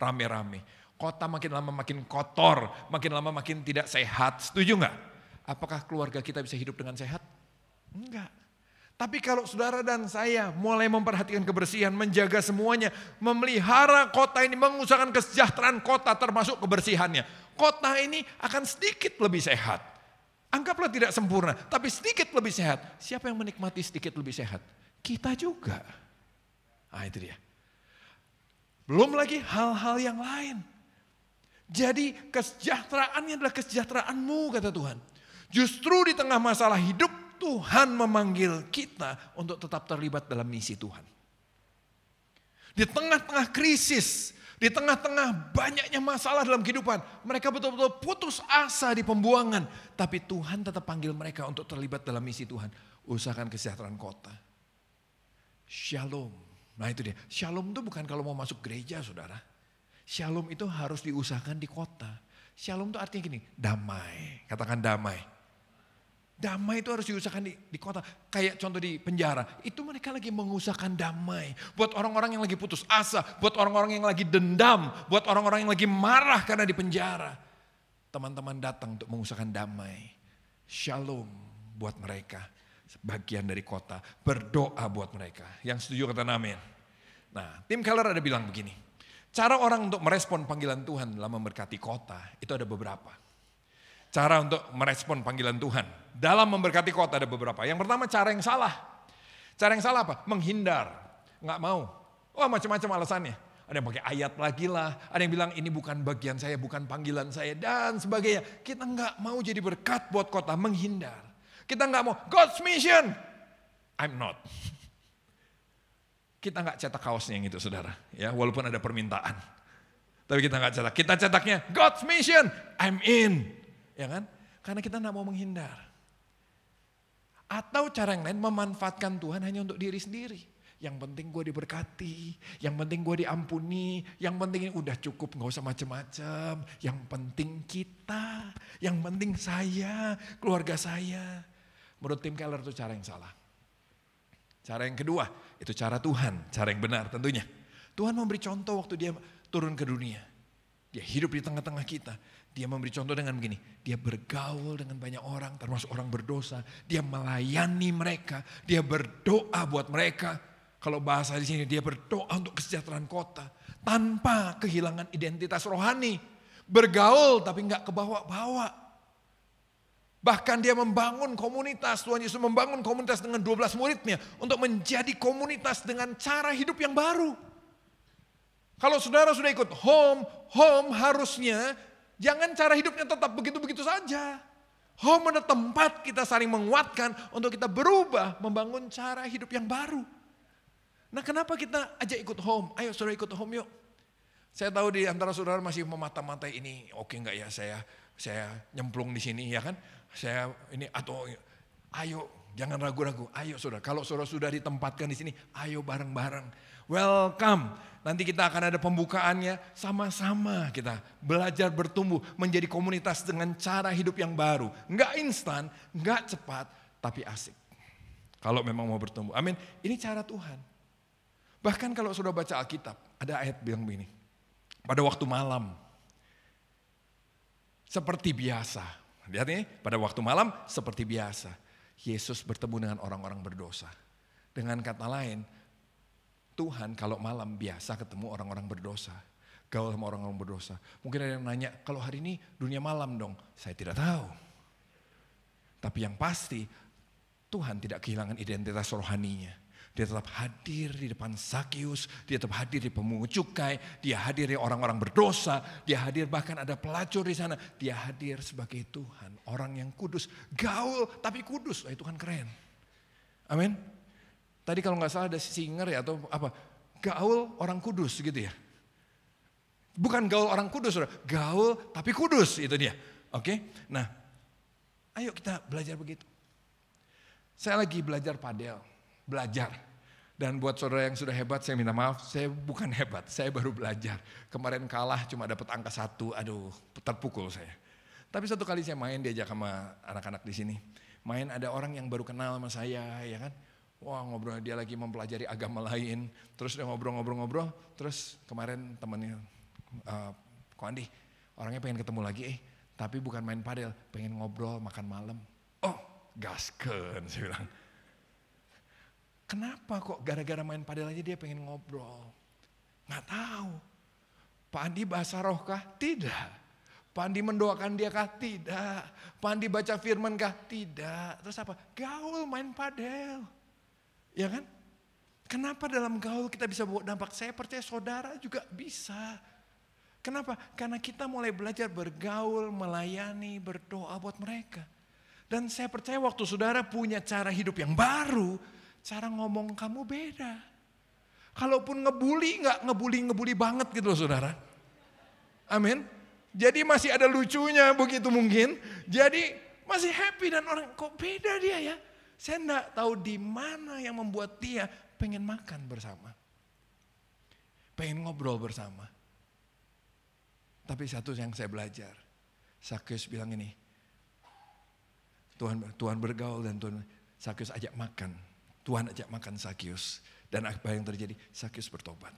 S5: rame-rame. Kota makin lama makin kotor, makin lama makin tidak sehat. Setuju nggak? Apakah keluarga kita bisa hidup dengan sehat? Enggak. Tapi kalau saudara dan saya mulai memperhatikan kebersihan, menjaga semuanya, memelihara kota ini, mengusahakan kesejahteraan kota termasuk kebersihannya. Kota ini akan sedikit lebih sehat. Anggaplah tidak sempurna, tapi sedikit lebih sehat. Siapa yang menikmati sedikit lebih sehat? Kita juga. Nah itu dia. Belum lagi hal-hal yang lain. Jadi kesejahteraannya adalah kesejahteraanmu kata Tuhan. Justru di tengah masalah hidup, Tuhan memanggil kita untuk tetap terlibat dalam misi Tuhan. Di tengah-tengah krisis, di tengah-tengah banyaknya masalah dalam kehidupan, mereka betul-betul putus asa di pembuangan. Tapi Tuhan tetap panggil mereka untuk terlibat dalam misi Tuhan. Usahakan kesejahteraan kota. Shalom. Nah itu dia. Shalom itu bukan kalau mau masuk gereja saudara. Shalom itu harus diusahakan di kota. Shalom itu artinya gini, damai. Katakan damai. Damai itu harus diusahakan di kota. Kayak contoh di penjara. Itu mereka lagi mengusahakan damai. Buat orang-orang yang lagi putus asa. Buat orang-orang yang lagi dendam. Buat orang-orang yang lagi marah karena di penjara. Teman-teman datang untuk mengusahakan damai. Shalom buat mereka. Sebagian dari kota. Berdoa buat mereka. Yang setuju kata amin. Nah, Tim Keller ada bilang begini. Cara orang untuk merespon panggilan Tuhan dalam memberkati kota. Itu ada beberapa. Cara untuk merespon panggilan Tuhan. Dalam memberkati kota ada beberapa. Yang pertama cara yang salah. Cara yang salah apa? Menghindar. Nggak mau. Wah macam-macam alasannya. Ada yang pakai ayat lagi lah. Ada yang bilang ini bukan bagian saya, bukan panggilan saya. Dan sebagainya. Kita nggak mau jadi berkat buat kota. Menghindar. Kita nggak mau. God's mission. I'm not. Kita nggak cetak kaosnya yang itu saudara. Ya, walaupun ada permintaan. Tapi kita nggak cetak. Kita cetaknya God's mission. I'm in. Ya kan? Karena kita tidak mau menghindar. Atau cara yang lain memanfaatkan Tuhan hanya untuk diri sendiri. Yang penting gue diberkati, yang penting gue diampuni, yang penting ini udah cukup gak usah macam-macam. Yang penting kita, yang penting saya, keluarga saya. Menurut Tim Keller itu cara yang salah. Cara yang kedua, itu cara Tuhan, cara yang benar tentunya. Tuhan memberi contoh waktu dia turun ke dunia. Dia hidup di tengah-tengah kita. Dia memberi contoh dengan begini. Dia bergaul dengan banyak orang, termasuk orang berdosa. Dia melayani mereka. Dia berdoa buat mereka. Kalau bahasa di sini dia berdoa untuk kesejahteraan kota. Tanpa kehilangan identitas rohani. Bergaul tapi nggak kebawa-bawa. Bahkan dia membangun komunitas. Tuhan Yesus membangun komunitas dengan 12 muridnya. Untuk menjadi komunitas dengan cara hidup yang baru. Kalau saudara sudah ikut home harusnya jangan cara hidupnya tetap begitu-begitu saja. Home adalah tempat kita saling menguatkan untuk kita berubah, membangun cara hidup yang baru. Nah kenapa kita ajak ikut home? Ayo saudara ikut home yuk. Saya tahu di antara saudara masih memata-matai ini, oke enggak ya saya nyemplung di sini ya kan? Saya ini atau ayo jangan ragu-ragu, ayo saudara. Kalau saudara sudah ditempatkan di sini, ayo bareng-bareng. Welcome. Nanti kita akan ada pembukaannya, sama-sama kita belajar bertumbuh menjadi komunitas dengan cara hidup yang baru. Enggak instan, enggak cepat, tapi asik. Kalau memang mau bertumbuh. Amin. Ini cara Tuhan. Bahkan kalau sudah baca Alkitab, ada ayat bilang begini. Pada waktu malam, seperti biasa. Lihat ini, pada waktu malam seperti biasa. Yesus bertemu dengan orang-orang berdosa. Dengan kata lain, Tuhan kalau malam biasa ketemu orang-orang berdosa. Gaul sama orang-orang berdosa. Mungkin ada yang nanya, kalau hari ini dunia malam dong. Saya tidak tahu. Tapi yang pasti, Tuhan tidak kehilangan identitas rohaninya. Dia tetap hadir di depan Zakius, dia tetap hadir di pemungut cukai, dia hadir di orang-orang berdosa, dia hadir bahkan ada pelacur di sana. Dia hadir sebagai Tuhan, orang yang kudus. Gaul tapi kudus, Tuhan keren. Amin. Tadi kalau nggak salah ada singer ya atau apa, gaul orang kudus gitu ya. Bukan gaul orang kudus, saudara. Gaul tapi kudus, itu dia. Oke, nah ayo kita belajar begitu. Saya lagi belajar padel, belajar. Dan buat saudara yang sudah hebat, saya minta maaf, saya bukan hebat, saya baru belajar. Kemarin kalah cuma dapat angka 1, aduh terpukul saya. Tapi satu kali saya main diajak sama anak-anak di sini. Main ada orang yang baru kenal sama saya, ya kan. Wah ngobrol, dia lagi mempelajari agama lain. Terus dia ngobrol-ngobrol, terus kemarin temannya, Ko Andi, orangnya pengen ketemu lagi tapi bukan main padel, pengen ngobrol, makan malam. Oh gaskeun, saya bilang. Kenapa kok gara-gara main padel aja dia pengen ngobrol? Nggak tahu. Pak Andi bahasa roh kah? Tidak. Pak Andi mendoakan dia kah? Tidak. Pak Andi baca firman kah? Tidak. Terus apa? Gaul main padel. Ya kan? Kenapa dalam gaul kita bisa bawa dampak? Saya percaya saudara juga bisa. Kenapa? Karena kita mulai belajar bergaul, melayani, berdoa buat mereka. Dan saya percaya waktu saudara punya cara hidup yang baru, cara ngomong kamu beda. Kalaupun ngebully, nggak ngebully banget gitu loh saudara. Amin. Jadi masih ada lucunya begitu mungkin. Jadi masih happy dan orang kok beda dia ya. Saya enggak tahu di mana yang membuat dia pengen makan bersama. Pengen ngobrol bersama. Tapi satu yang saya belajar. Sakyus bilang ini. Tuhan bergaul dan Tuhan Sakyus ajak makan. Tuhan ajak makan Sakyus. Dan apa yang terjadi? Sakyus bertobat.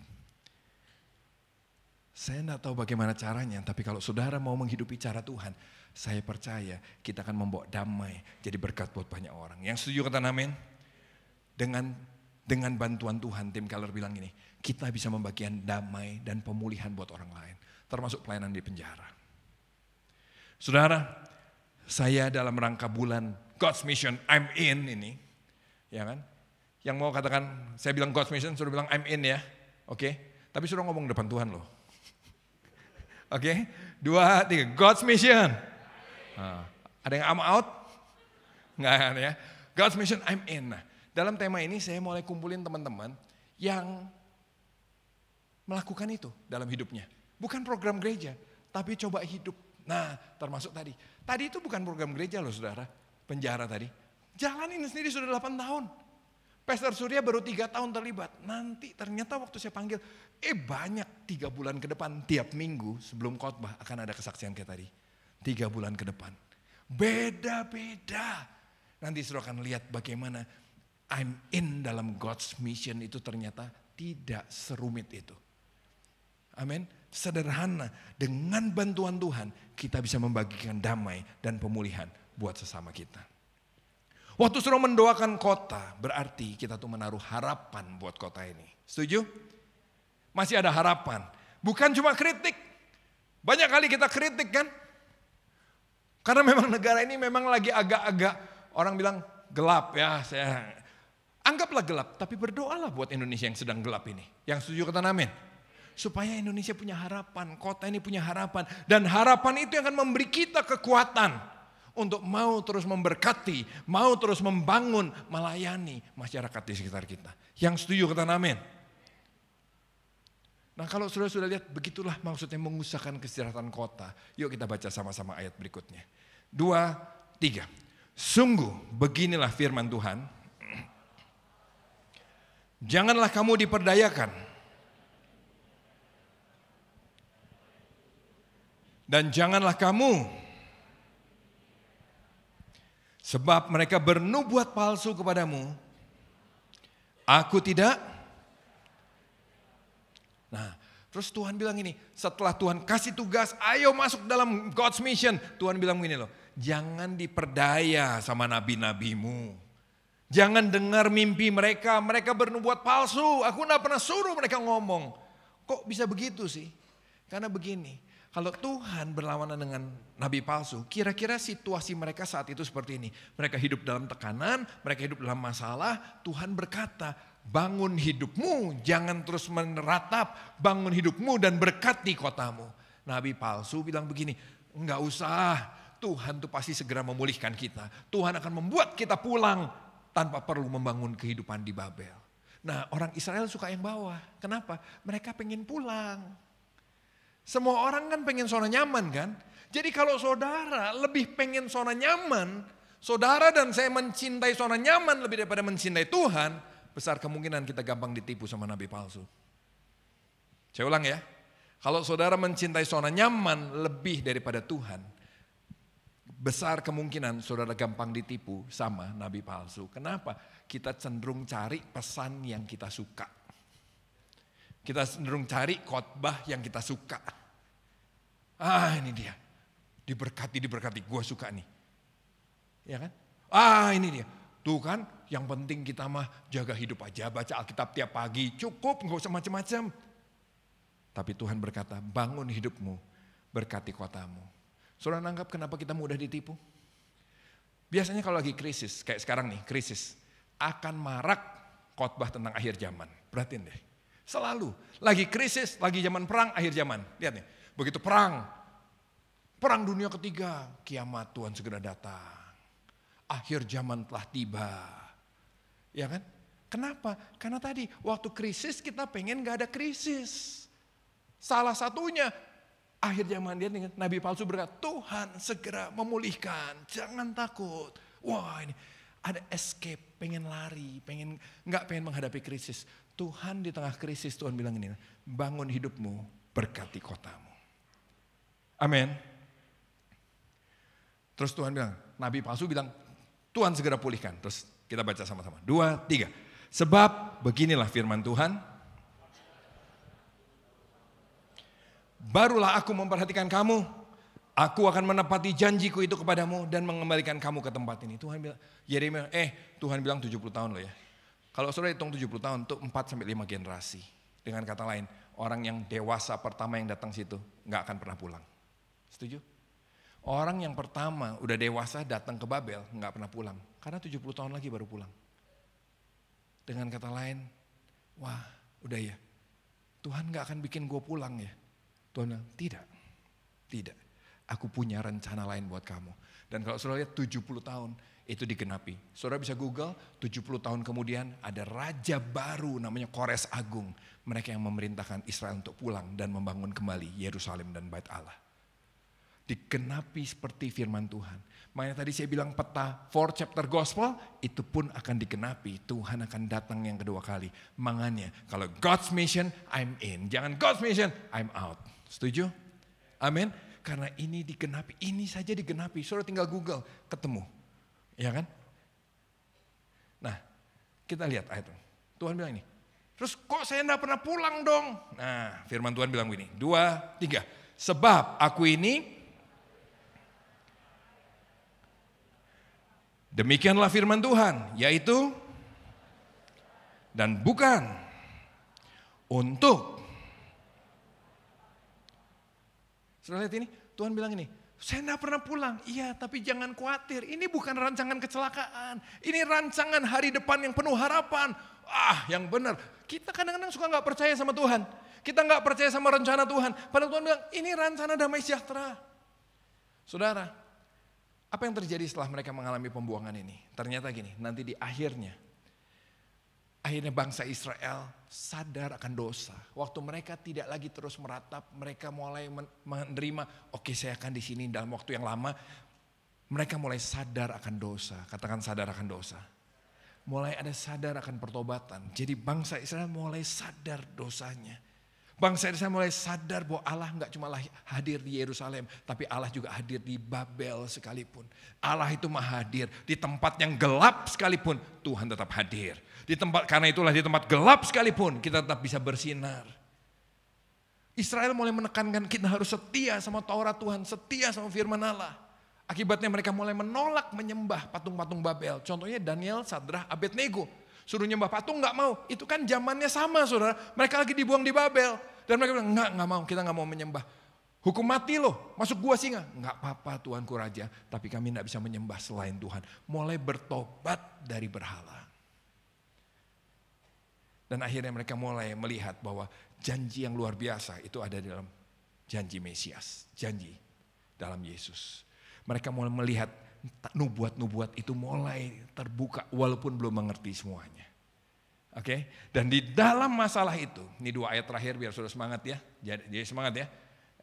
S5: Saya tidak tahu bagaimana caranya, tapi kalau saudara mau menghidupi cara Tuhan, saya percaya kita akan membawa damai, jadi berkat buat banyak orang. Yang setuju kata amin? Dengan bantuan Tuhan, Tim Keller bilang ini, kita bisa membagikan damai dan pemulihan buat orang lain, termasuk pelayanan di penjara. Saudara, saya dalam rangka bulan God's Mission, I'm in ini, ya kan? Yang mau katakan, saya bilang God's Mission, sudah bilang I'm in ya, oke? Tapi sudah ngomong depan Tuhan loh. Oke, 2, 3, God's Mission. Ada yang I'm out? Nggak ada ya. God's Mission, I'm in. Nah, dalam tema ini saya mulai kumpulin teman-teman yang melakukan itu dalam hidupnya. Bukan program gereja, tapi coba hidup. Nah, termasuk tadi. Tadi itu bukan program gereja loh saudara, penjara tadi. Jalanin sendiri sudah 8 tahun. Pastor Surya baru 3 tahun terlibat. Nanti ternyata waktu saya panggil, banyak 3 bulan ke depan tiap minggu sebelum khotbah akan ada kesaksian kayak tadi. 3 bulan ke depan. Beda-beda. Nanti sudah akan lihat bagaimana I'm in dalam God's Mission itu ternyata tidak serumit itu. Amin. Sederhana. Dengan bantuan Tuhan kita bisa membagikan damai dan pemulihan buat sesama kita. Waktu suruh mendoakan kota, berarti kita tuh menaruh harapan buat kota ini. Setuju? Masih ada harapan. Bukan cuma kritik. Banyak kali kita kritik kan. Karena memang negara ini memang lagi agak-agak, orang bilang gelap ya. Anggaplah gelap, tapi berdoalah buat Indonesia yang sedang gelap ini. Yang setuju kata amin. Supaya Indonesia punya harapan, kota ini punya harapan. Dan harapan itu yang akan memberi kita kekuatan. Untuk mau terus memberkati, mau terus membangun, melayani masyarakat di sekitar kita. Yang setuju kata amin. Nah kalau sudah lihat begitulah maksudnya mengusahakan kesejahteraan kota. Yuk kita baca sama-sama ayat berikutnya. 2, 3. Sungguh beginilah firman Tuhan. Janganlah kamu diperdayakan. Dan janganlah kamu. Sebab mereka bernubuat palsu kepadamu. Aku tidak. Nah, terus Tuhan bilang ini, setelah Tuhan kasih tugas, ayo masuk dalam God's Mission. Tuhan bilang begini loh, jangan diperdaya sama nabi-nabimu. Jangan dengar mimpi mereka, mereka bernubuat palsu. Aku tidak pernah suruh mereka ngomong. Kok bisa begitu sih? Karena begini. Kalau Tuhan berlawanan dengan nabi palsu, kira-kira situasi mereka saat itu seperti ini. Mereka hidup dalam tekanan, mereka hidup dalam masalah. Tuhan berkata, bangun hidupmu, jangan terus meneratap. Bangun hidupmu dan berkati kotamu. Nabi palsu bilang begini, enggak usah. Tuhan tuh pasti segera memulihkan kita. Tuhan akan membuat kita pulang tanpa perlu membangun kehidupan di Babel. Nah, orang Israel suka yang bawah. Kenapa? Mereka pengen pulang. Semua orang kan pengen zona nyaman kan? Jadi kalau saudara lebih pengen zona nyaman, saudara dan saya mencintai zona nyaman lebih daripada mencintai Tuhan, besar kemungkinan kita gampang ditipu sama nabi palsu. Saya ulang ya, kalau saudara mencintai zona nyaman lebih daripada Tuhan, besar kemungkinan saudara gampang ditipu sama nabi palsu. Kenapa? Kita cenderung cari pesan yang kita suka. Kita cenderung cari khotbah yang kita suka. Ah, ini dia. Diberkati, gue suka nih. Ya kan? Ah, ini dia. Tuh kan, yang penting kita mah jaga hidup aja, baca Alkitab tiap pagi, cukup, gak usah macam-macam. Tapi Tuhan berkata, bangun hidupmu, berkati kotamu. Saudara anggap kenapa kita mudah ditipu? Biasanya kalau lagi krisis, kayak sekarang nih, krisis, akan marak khotbah tentang akhir zaman. Perhatiin deh, selalu. Lagi krisis, lagi zaman perang, akhir zaman. Lihat nih, begitu perang dunia ketiga, kiamat Tuhan segera datang. Akhir zaman telah tiba. Ya kan? Kenapa? Karena tadi waktu krisis kita pengen gak ada krisis. Salah satunya akhir zaman dia dengan nabi palsu berkata, Tuhan segera memulihkan, jangan takut. Wah ini ada escape, pengen lari, gak pengen menghadapi krisis. Tuhan di tengah krisis Tuhan bilang ini, bangun hidupmu, berkati kotamu. Amin. Terus Tuhan bilang, nabi palsu bilang, Tuhan segera pulihkan. Terus kita baca sama-sama. 2, 3. Sebab beginilah firman Tuhan. Barulah aku memperhatikan kamu. Aku akan menepati janjiku itu kepadamu dan mengembalikan kamu ke tempat ini. Tuhan bilang, Yeremia, Tuhan bilang 70 tahun loh ya. Kalau saudara hitung 70 tahun itu 4-5 generasi. Dengan kata lain, orang yang dewasa pertama yang datang situ gak akan pernah pulang. Setuju? Orang yang pertama udah dewasa datang ke Babel gak pernah pulang. Karena 70 tahun lagi baru pulang. Dengan kata lain, wah udah ya. Tuhan gak akan bikin gue pulang ya. Tuhan bilang, tidak. Aku punya rencana lain buat kamu. Dan kalau saudara lihat 70 tahun itu digenapi. Saudara bisa Google, 70 tahun kemudian ada raja baru namanya Kores Agung. Mereka yang memerintahkan Israel untuk pulang dan membangun kembali Yerusalem dan Bait Allah. Digenapi seperti firman Tuhan. Makanya tadi saya bilang peta 4 chapter gospel itu pun akan digenapi. Tuhan akan datang yang kedua kali. Makanya kalau God's mission I'm in. Jangan God's mission I'm out. Setuju? Amin. Karena ini digenapi. Ini saja digenapi. Saudara tinggal Google ketemu. Ya kan? Nah kita lihat ayat itu. Tuhan bilang ini. Terus kok saya enggak pernah pulang dong? Nah firman Tuhan bilang begini. 2, 3. Sebab aku ini demikianlah firman Tuhan, yaitu dan bukan untuk. Saudara lihat ini, Tuhan bilang ini, saya enggak pernah pulang. Iya, tapi jangan khawatir, ini bukan rancangan kecelakaan. Ini rancangan hari depan yang penuh harapan. Yang benar. Kita kadang-kadang suka enggak percaya sama Tuhan. Kita enggak percaya sama rencana Tuhan. Padahal Tuhan bilang, ini rencana damai sejahtera. Saudara, apa yang terjadi setelah mereka mengalami pembuangan ini? Ternyata gini, nanti di akhirnya bangsa Israel sadar akan dosa. Waktu mereka tidak lagi terus meratap, mereka mulai menerima, oke saya akan di sini dalam waktu yang lama. Mereka mulai sadar akan dosa, katakan sadar akan dosa. Mulai ada sadar akan pertobatan. Jadi bangsa Israel mulai sadar dosanya. Bangsa Israel mulai sadar bahwa Allah enggak cuma hadir di Yerusalem, tapi Allah juga hadir di Babel sekalipun. Allah itu maha hadir. Di tempat yang gelap sekalipun, Tuhan tetap hadir. Karena itulah di tempat gelap sekalipun, kita tetap bisa bersinar. Israel mulai menekankan kita harus setia sama Taurat Tuhan, setia sama firman Allah. Akibatnya mereka mulai menolak menyembah patung-patung Babel. Contohnya Daniel, Sadrah, Abednego. Suruh nyembah patung gak mau. Itu kan zamannya sama saudara. Mereka lagi dibuang di Babel. Dan mereka bilang enggak mau, kita gak mau menyembah. Hukum mati loh, masuk gua singa. Enggak apa-apa Tuanku Raja. Tapi kami gak bisa menyembah selain Tuhan. Mulai bertobat dari berhala. Dan akhirnya mereka mulai melihat bahwa janji yang luar biasa itu ada dalam janji Mesias. Janji dalam Yesus. Mereka mulai melihat nubuat-nubuat itu mulai terbuka walaupun belum mengerti semuanya. Oke, dan di dalam masalah itu, ini 2 ayat terakhir biar saudara semangat ya. Jadi semangat ya.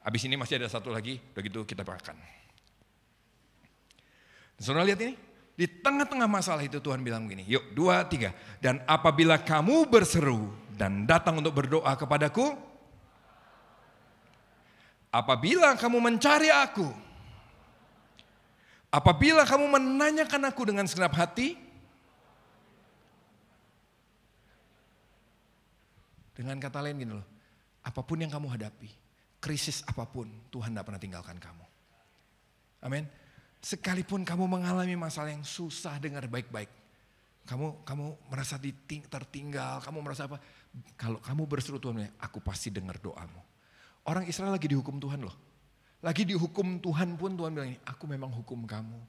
S5: Habis ini masih ada 1 lagi, udah gitu kita makan. Saudara lihat ini, di tengah-tengah masalah itu Tuhan bilang begini, yuk 2, 3. Dan apabila kamu berseru dan datang untuk berdoa kepadaku, apabila kamu mencari aku, apabila kamu menanyakan aku dengan segenap hati, dengan kata lain gini loh, apapun yang kamu hadapi, krisis apapun, Tuhan tidak pernah tinggalkan kamu. Amin. Sekalipun kamu mengalami masalah yang susah, dengar baik-baik. Kamu merasa tertinggal, kamu merasa apa? Kalau kamu berseru Tuhan, aku pasti dengar doamu. Orang Israel lagi dihukum Tuhan loh. Lagi dihukum Tuhan pun Tuhan bilang ini, aku memang hukum kamu.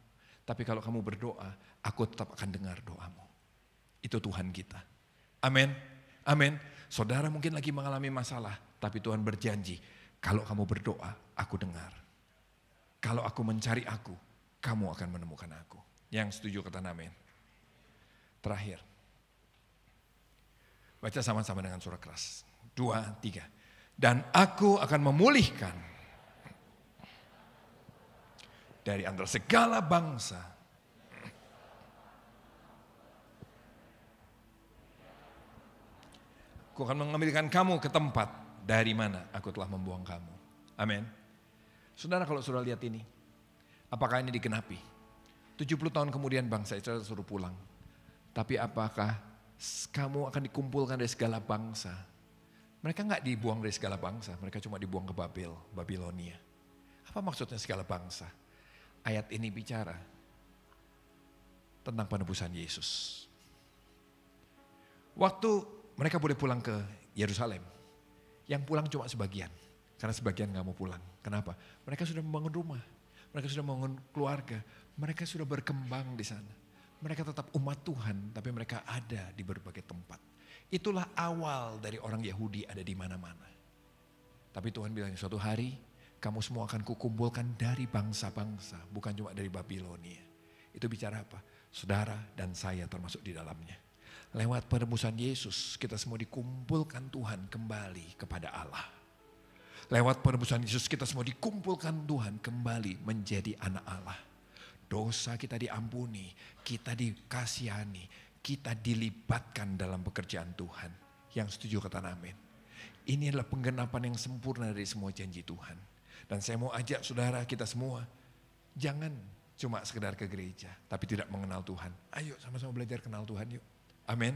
S5: Tapi kalau kamu berdoa, aku tetap akan dengar doamu. Itu Tuhan kita. Amin. Amin. Saudara mungkin lagi mengalami masalah, tapi Tuhan berjanji, kalau kamu berdoa, aku dengar. Kalau aku mencari aku, kamu akan menemukan aku. Yang setuju kata amin. Terakhir. Baca sama-sama dengan suara keras. 2, 3. Dan aku akan memulihkan dari antara segala bangsa. Aku akan mengambilkan kamu ke tempat dari mana aku telah membuang kamu. Amin. Saudara, kalau saudara lihat ini, apakah ini digenapi? 70 tahun kemudian bangsa Israel suruh pulang. Tapi apakah kamu akan dikumpulkan dari segala bangsa? Mereka nggak dibuang dari segala bangsa, mereka cuma dibuang ke Babilonia. Apa maksudnya segala bangsa? Ayat ini bicara tentang penebusan Yesus. Waktu mereka boleh pulang ke Yerusalem, yang pulang cuma sebagian, karena sebagian nggak mau pulang. Kenapa? Mereka sudah membangun rumah, mereka sudah membangun keluarga, mereka sudah berkembang di sana. Mereka tetap umat Tuhan, tapi mereka ada di berbagai tempat. Itulah awal dari orang Yahudi ada di mana-mana. Tapi Tuhan bilang suatu hari kamu semua akan kukumpulkan dari bangsa-bangsa, bukan cuma dari Babilonia. Itu bicara apa? Saudara dan saya termasuk di dalamnya. Lewat penebusan Yesus kita semua dikumpulkan Tuhan kembali kepada Allah. Lewat penebusan Yesus kita semua dikumpulkan Tuhan kembali menjadi anak Allah. Dosa kita diampuni, kita dikasihani, kita dilibatkan dalam pekerjaan Tuhan. Yang setuju kata amin. Ini adalah penggenapan yang sempurna dari semua janji Tuhan. Dan saya mau ajak saudara kita semua, jangan cuma sekedar ke gereja, tapi tidak mengenal Tuhan. Ayo sama-sama belajar kenal Tuhan yuk. Amin.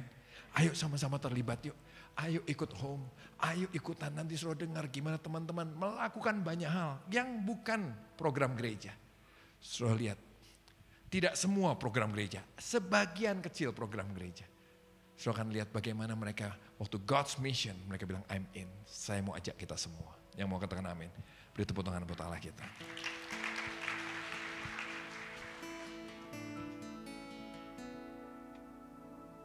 S5: Ayo sama-sama terlibat yuk. Ayo ikut home, ayo ikutan. Nanti suruh dengar gimana teman-teman melakukan banyak hal yang bukan program gereja. Suruh lihat, tidak semua program gereja, sebagian kecil program gereja. Suruh akan lihat bagaimana mereka waktu God's mission, mereka bilang I'm in. Saya mau ajak kita semua. Yang mau katakan amin. Beri tepuk tangan buat Allah kita.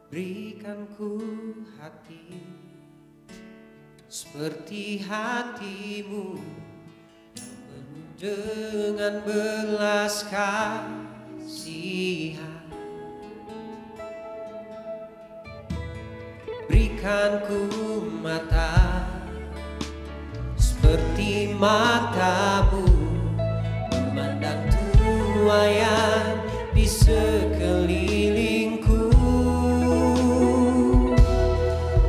S2: Berikan ku hati seperti hatimu dengan belas kasihan. Berikan ku mata seperti matamu memandang tuayan di sekelilingku.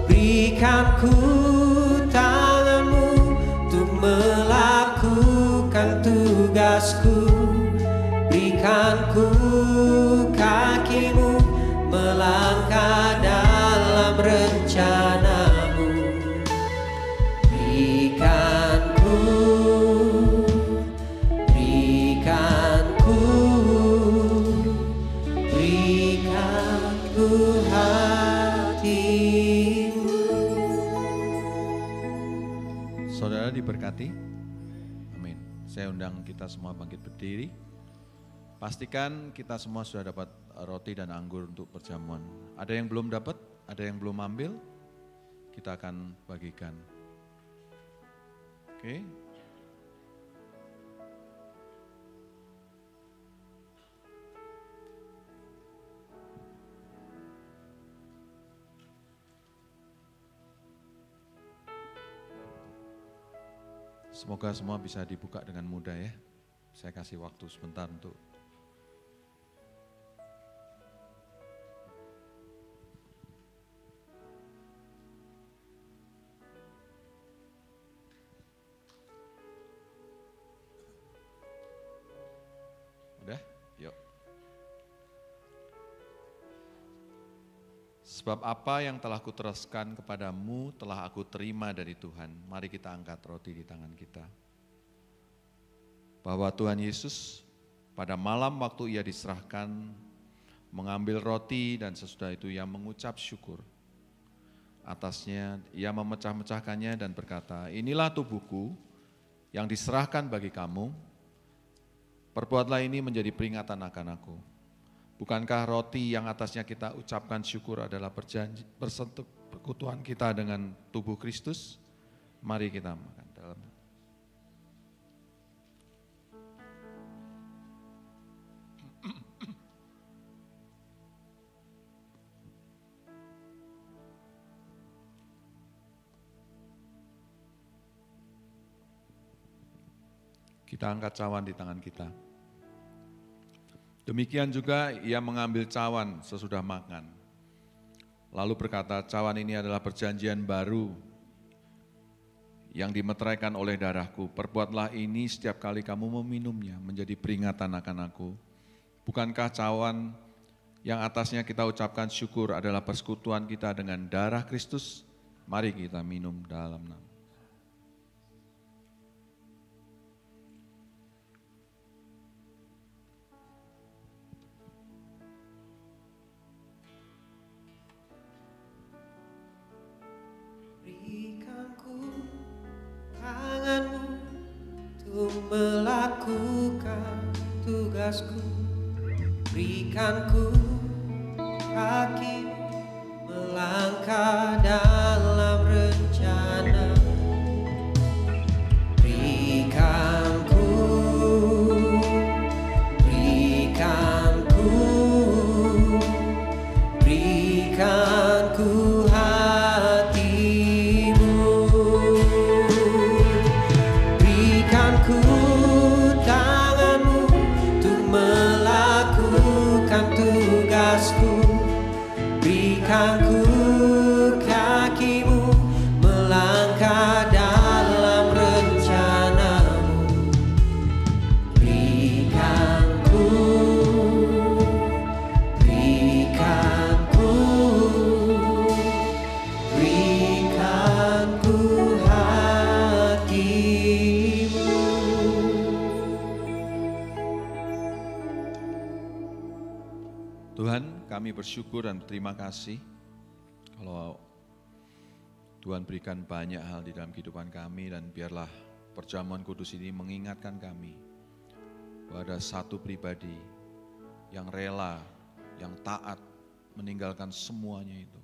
S2: Berikan ku tanganmu untuk melakukan tugasku. Berikan ku kakimu melangkah dalam rencanamu. Berikan ku hatimu.
S1: Saudara diberkati. Amin. Saya undang kita semua bangkit berdiri. Pastikan kita semua sudah dapat roti dan anggur untuk perjamuan. Ada yang belum dapat, ada yang belum ambil, kita akan bagikan. Oke. Semoga semua bisa dibuka dengan mudah ya. Saya kasih waktu sebentar untuk udah, yuk. Sebab apa yang telah kuteruskan kepadamu telah aku terima dari Tuhan. Mari kita angkat roti di tangan kita. Bahwa Tuhan Yesus pada malam waktu ia diserahkan mengambil roti dan sesudah itu ia mengucap syukur. Atasnya ia memecah-mecahkannya dan berkata, inilah tubuhku yang diserahkan bagi kamu. Perbuatlah ini menjadi peringatan akan aku. Bukankah roti yang atasnya kita ucapkan syukur adalah persekutuan kita dengan tubuh Kristus? Mari kita makan dalam. Kita angkat cawan di tangan kita. Demikian juga ia mengambil cawan sesudah makan. Lalu berkata, cawan ini adalah perjanjian baru yang dimeteraikan oleh darahku. Perbuatlah ini setiap kali kamu meminumnya menjadi peringatan akan aku. Bukankah cawan yang atasnya kita ucapkan syukur adalah persekutuan kita dengan darah Kristus? Mari kita minum dalam nama.
S2: Tanganmu untuk melakukan tugasku, berikanku kaki melangkah dalam rencana, berikanku tanganmu untuk melakukan tugasku, berikanku kakimu melangkah dalam rencanamu, berikanku hatimu.
S1: Tuhan, kami bersyukur dan terima kasih kalau Tuhan berikan banyak hal di dalam kehidupan kami, dan biarlah perjamuan kudus ini mengingatkan kami bahwa ada satu pribadi yang rela, yang taat meninggalkan semuanya itu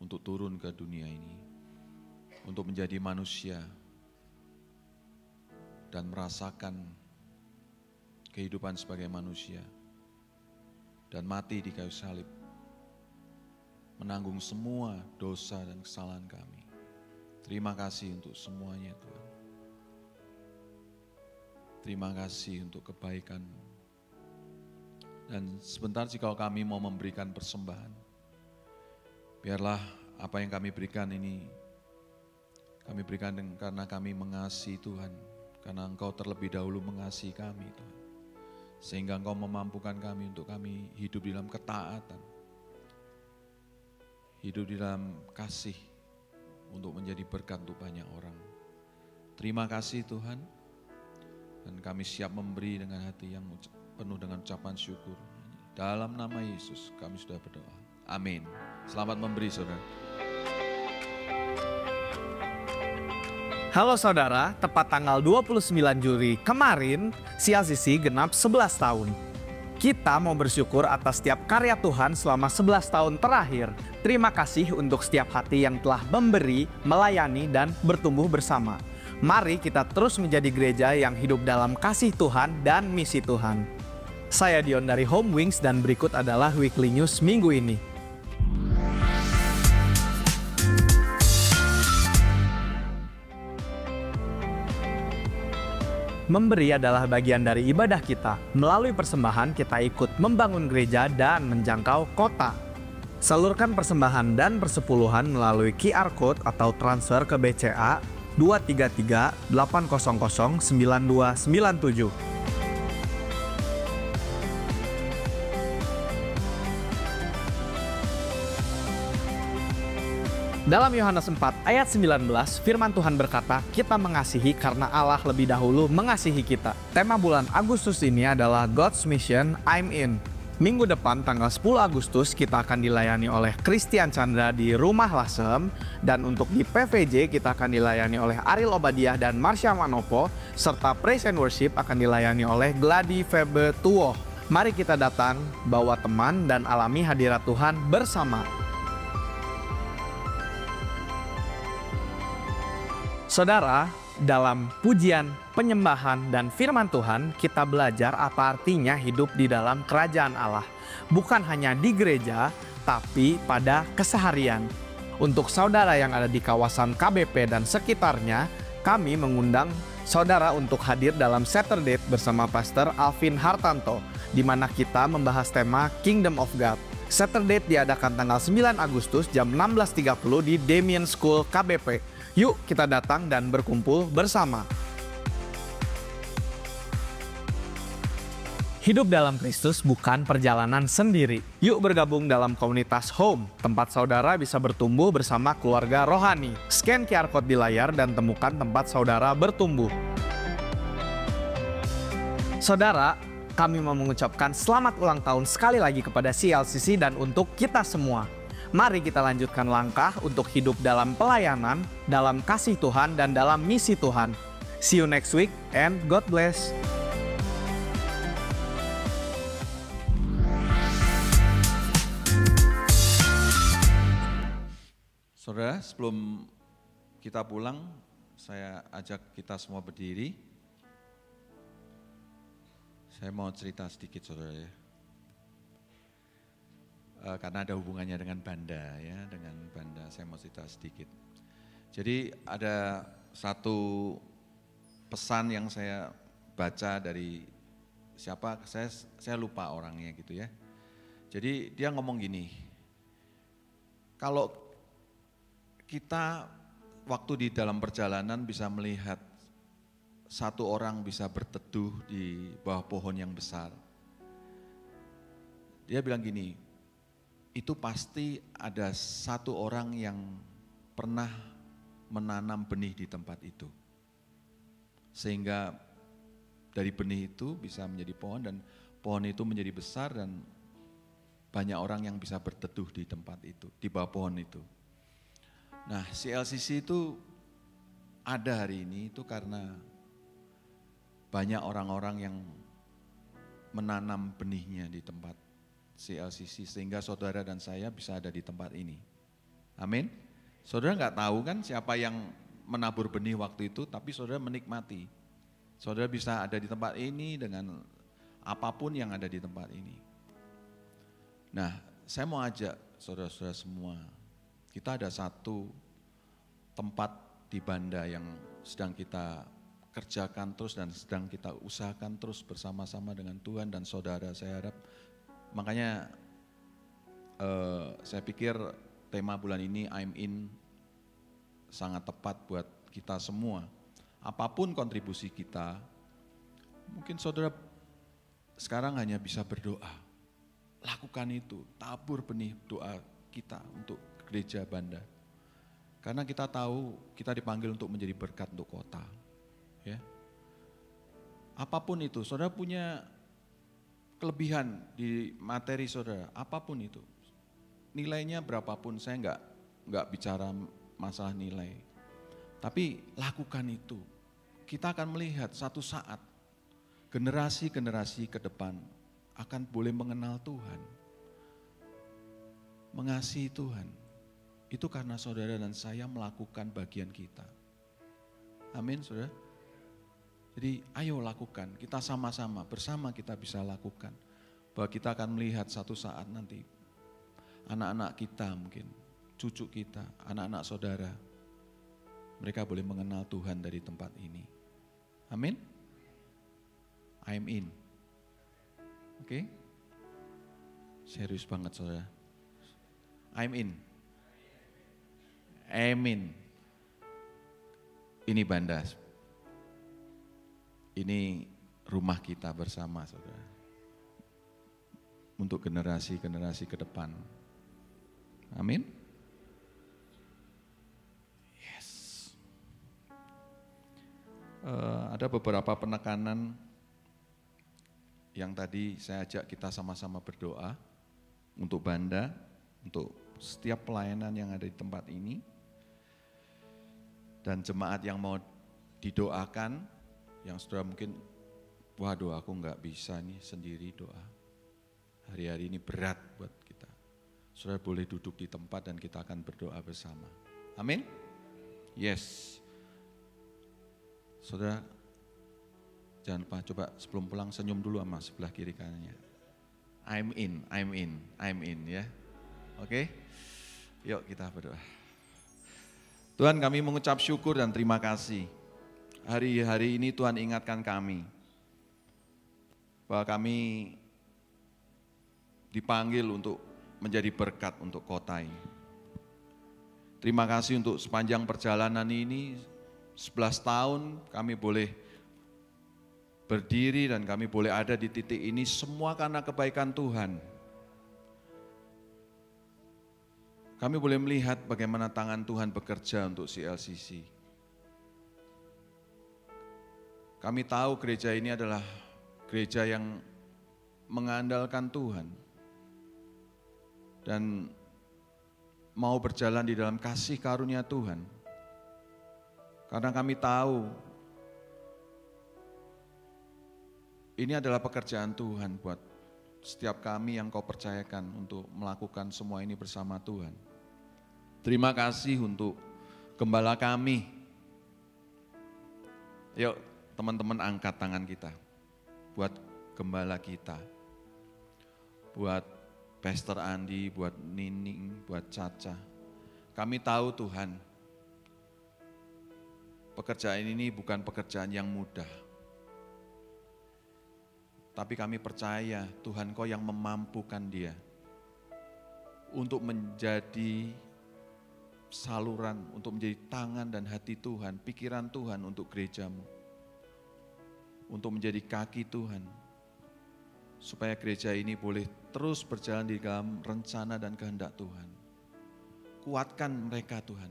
S1: untuk turun ke dunia ini, untuk menjadi manusia dan merasakan kehidupan sebagai manusia dan mati di kayu salib, menanggung semua dosa dan kesalahan kami. Terima kasih untuk semuanya Tuhan. Terima kasih untuk kebaikan-Mu. Dan sebentar jika kami mau memberikan persembahan, biarlah apa yang kami berikan ini, kami berikan karena kami mengasihi Tuhan, karena Engkau terlebih dahulu mengasihi kami Tuhan. Sehingga Engkau memampukan kami untuk kami hidup di dalam ketaatan, hidup di dalam kasih untuk menjadi berkat untuk banyak orang. Terima kasih Tuhan, dan kami siap memberi dengan hati yang penuh dengan ucapan syukur. Dalam nama Yesus kami sudah berdoa. Amin. Selamat memberi saudara.
S6: Halo saudara, tepat tanggal 29 Juli kemarin, CLCC genap 11 tahun. Kita mau bersyukur atas setiap karya Tuhan selama 11 tahun terakhir. Terima kasih untuk setiap hati yang telah memberi, melayani, dan bertumbuh bersama. Mari kita terus menjadi gereja yang hidup dalam kasih Tuhan dan misi Tuhan. Saya Dion dari Home Wings, dan berikut adalah Weekly News minggu ini. Memberi adalah bagian dari ibadah kita. Melalui persembahan kita ikut membangun gereja dan menjangkau kota. Salurkan persembahan dan persepuluhan melalui QR Code atau transfer ke BCA 233 800 9297. Dalam Yohanes 4 ayat 19, firman Tuhan berkata, kita mengasihi karena Allah lebih dahulu mengasihi kita. Tema bulan Agustus ini adalah God's Mission, I'm In. Minggu depan tanggal 10 Agustus kita akan dilayani oleh Christian Chandra di Rumah Lasem. Dan untuk di PVJ kita akan dilayani oleh Ariel Obadiah dan Marsha Manopo. Serta Praise and Worship akan dilayani oleh Gladi Febe Tuoh. Mari kita datang, bawa teman dan alami hadirat Tuhan bersama. Saudara, dalam pujian, penyembahan, dan firman Tuhan, kita belajar apa artinya hidup di dalam kerajaan Allah. Bukan hanya di gereja, tapi pada keseharian. Untuk saudara yang ada di kawasan KBP dan sekitarnya, kami mengundang saudara untuk hadir dalam Saturday bersama Pastor Alvin Hartanto, di mana kita membahas tema Kingdom of God. Saturday diadakan tanggal 9 Agustus jam 16.30 di Damien School KBP. Yuk kita datang dan berkumpul bersama. Hidup dalam Kristus bukan perjalanan sendiri. Yuk bergabung dalam komunitas Home, tempat saudara bisa bertumbuh bersama keluarga rohani. Scan QR Code di layar dan temukan tempat saudara bertumbuh. Saudara, kami mau mengucapkan selamat ulang tahun sekali lagi kepada CLCC dan untuk kita semua. Mari kita lanjutkan langkah untuk hidup dalam pelayanan, dalam kasih Tuhan, dan dalam misi Tuhan. See you next week and God bless.
S1: Saudara, sebelum kita pulang, saya ajak kita semua berdiri. Saya mau cerita sedikit, saudara ya. Karena ada hubungannya dengan Banda ya, dengan Banda saya mau cerita sedikit. Jadi ada satu pesan yang saya baca dari siapa, saya lupa orangnya gitu ya. Jadi dia ngomong gini, kalau kita waktu di dalam perjalanan bisa melihat satu orang bisa berteduh di bawah pohon yang besar. Dia bilang gini, itu pasti ada satu orang yang pernah menanam benih di tempat itu. Sehingga dari benih itu bisa menjadi pohon dan pohon itu menjadi besar dan banyak orang yang bisa berteduh di tempat itu, di bawah pohon itu. Nah, CLCC itu ada hari ini itu karena banyak orang-orang yang menanam benihnya di tempat CLCC sehingga saudara dan saya bisa ada di tempat ini. Amin. Saudara nggak tahu kan siapa yang menabur benih waktu itu, tapi saudara menikmati. Saudara bisa ada di tempat ini dengan apapun yang ada di tempat ini. Nah, saya mau ajak saudara-saudara semua, kita ada satu tempat di Banda yang sedang kita kerjakan terus dan sedang kita usahakan terus bersama-sama dengan Tuhan dan saudara. Saya harap makanya saya pikir tema bulan ini I'm In sangat tepat buat kita semua. Apapun kontribusi kita, mungkin saudara sekarang hanya bisa berdoa. Lakukan itu, tabur benih doa kita untuk gereja Banda. Karena kita tahu kita dipanggil untuk menjadi berkat untuk kota. Ya. Apapun itu, saudara punya kelebihan di materi saudara, apapun itu, nilainya berapapun, saya nggak bicara masalah nilai, tapi lakukan itu. Kita akan melihat satu saat generasi-generasi ke depan akan boleh mengenal Tuhan, mengasihi Tuhan. Itu karena saudara dan saya melakukan bagian kita. Amin, saudara. Jadi ayo lakukan, kita sama-sama, bersama kita bisa lakukan. Bahwa kita akan melihat satu saat nanti, anak-anak kita mungkin, cucu kita, anak-anak saudara, mereka boleh mengenal Tuhan dari tempat ini. Amin. I'm in. Oke? Serius banget saudara. I'm in. Amin. Ini Bandas. Ini rumah kita bersama saudara. Untuk generasi-generasi ke depan. Amin. Yes. Ada beberapa penekanan yang tadi saya ajak kita sama-sama berdoa untuk Banda, untuk setiap pelayanan yang ada di tempat ini. Dan jemaat yang mau didoakan, yang saudara mungkin, waduh aku nggak bisa nih sendiri doa. Hari-hari ini berat buat kita. Saudara boleh duduk di tempat dan kita akan berdoa bersama. Amin? Yes. Saudara, jangan lupa coba sebelum pulang senyum dulu sama sebelah kiri kanannya. I'm in ya. Oke? Yuk kita berdoa. Tuhan, kami mengucap syukur dan terima kasih. Hari-hari ini Tuhan ingatkan kami bahwa kami dipanggil untuk menjadi berkat untuk kota ini. Terima kasih untuk sepanjang perjalanan ini, 11 tahun kami boleh berdiri dan kami boleh ada di titik ini semua karena kebaikan Tuhan. Kami boleh melihat bagaimana tangan Tuhan bekerja untuk CLCC. Kami tahu gereja ini adalah gereja yang mengandalkan Tuhan dan mau berjalan di dalam kasih karunia Tuhan. Karena kami tahu ini adalah pekerjaan Tuhan buat setiap kami yang Kau percayakan untuk melakukan semua ini bersama Tuhan. Terima kasih untuk gembala kami. Yuk teman-teman angkat tangan kita buat gembala kita. Buat Pastor Andi, buat Nining, buat Caca. Kami tahu Tuhan, pekerjaan ini bukan pekerjaan yang mudah. Tapi kami percaya Tuhan Kau yang memampukan dia untuk menjadi saluran, untuk menjadi tangan dan hati Tuhan, pikiran Tuhan untuk gerejamu. Untuk menjadi kaki Tuhan. Supaya gereja ini boleh terus berjalan di dalam rencana dan kehendak Tuhan. Kuatkan mereka Tuhan.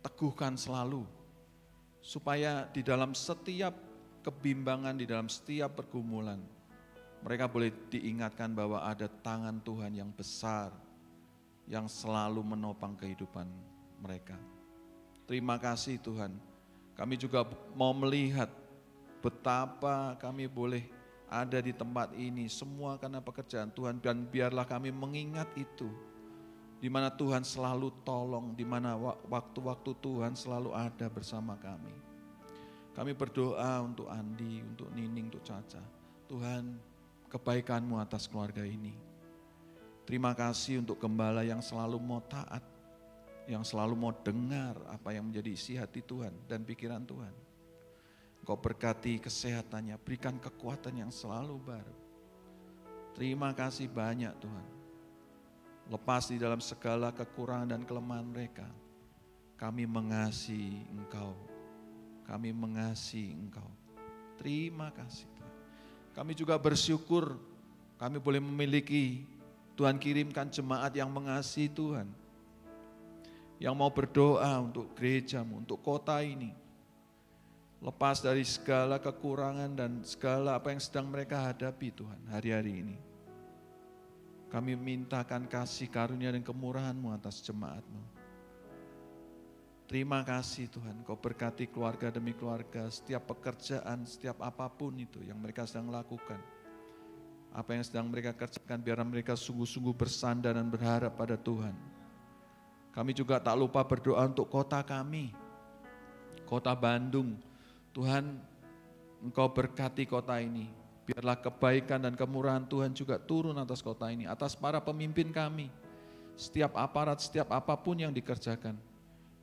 S1: Teguhkan selalu. Supaya di dalam setiap kebimbangan, di dalam setiap pergumulan, mereka boleh diingatkan bahwa ada tangan Tuhan yang besar, yang selalu menopang kehidupan mereka. Terima kasih Tuhan. Kami juga mau melihat betapa kami boleh ada di tempat ini, semua karena pekerjaan Tuhan, dan biarlah kami mengingat itu, di mana Tuhan selalu tolong, di mana waktu-waktu Tuhan selalu ada bersama kami. Kami berdoa untuk Andi, untuk Nining, untuk Caca. Tuhan, kebaikan-Mu atas keluarga ini. Terima kasih untuk gembala yang selalu mau taat, yang selalu mau dengar apa yang menjadi isi hati Tuhan dan pikiran Tuhan. Kau berkati kesehatannya, berikan kekuatan yang selalu baru. Terima kasih banyak Tuhan. Lepas di dalam segala kekurangan dan kelemahan mereka, kami mengasihi Engkau. Kami mengasihi Engkau. Terima kasih Tuhan. Kami juga bersyukur kami boleh memiliki, Tuhan kirimkan jemaat yang mengasihi Tuhan. Yang mau berdoa untuk gereja-Mu, untuk kota ini. Lepas dari segala kekurangan dan segala apa yang sedang mereka hadapi Tuhan hari-hari ini. Kami mintakan kasih karunia dan kemurahan-Mu atas jemaat-Mu. Terima kasih Tuhan, Kau berkati keluarga demi keluarga, setiap pekerjaan, setiap apapun itu yang mereka sedang lakukan. Apa yang sedang mereka kerjakan, biar mereka sungguh-sungguh bersandar dan berharap pada Tuhan. Kami juga tak lupa berdoa untuk kota kami, kota Bandung. Tuhan, Engkau berkati kota ini. Biarlah kebaikan dan kemurahan Tuhan juga turun atas kota ini, atas para pemimpin kami. Setiap aparat, setiap apapun yang dikerjakan.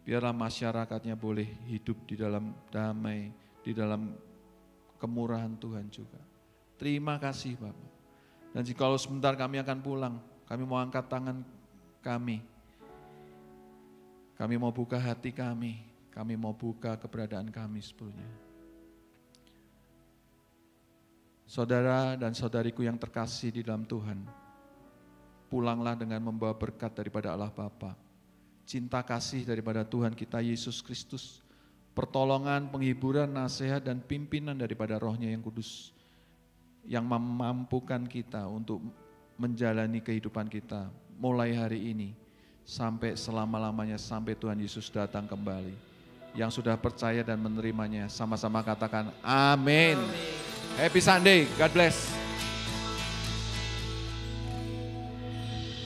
S1: Biarlah masyarakatnya boleh hidup di dalam damai, di dalam kemurahan Tuhan juga. Terima kasih Bapak. Dan jikalau sebentar kami akan pulang, kami mau angkat tangan kami. Kami mau buka hati kami mau buka keberadaan kami sepenuhnya. Saudara dan saudariku yang terkasih di dalam Tuhan, pulanglah dengan membawa berkat daripada Allah Bapa, cinta kasih daripada Tuhan kita Yesus Kristus, pertolongan, penghiburan, nasihat, dan pimpinan daripada Roh-Nya yang kudus, yang memampukan kita untuk menjalani kehidupan kita mulai hari ini sampai selama-lamanya, sampai Tuhan Yesus datang kembali. Yang sudah percaya dan menerimanya sama-sama katakan amin. Happy Sunday, God bless.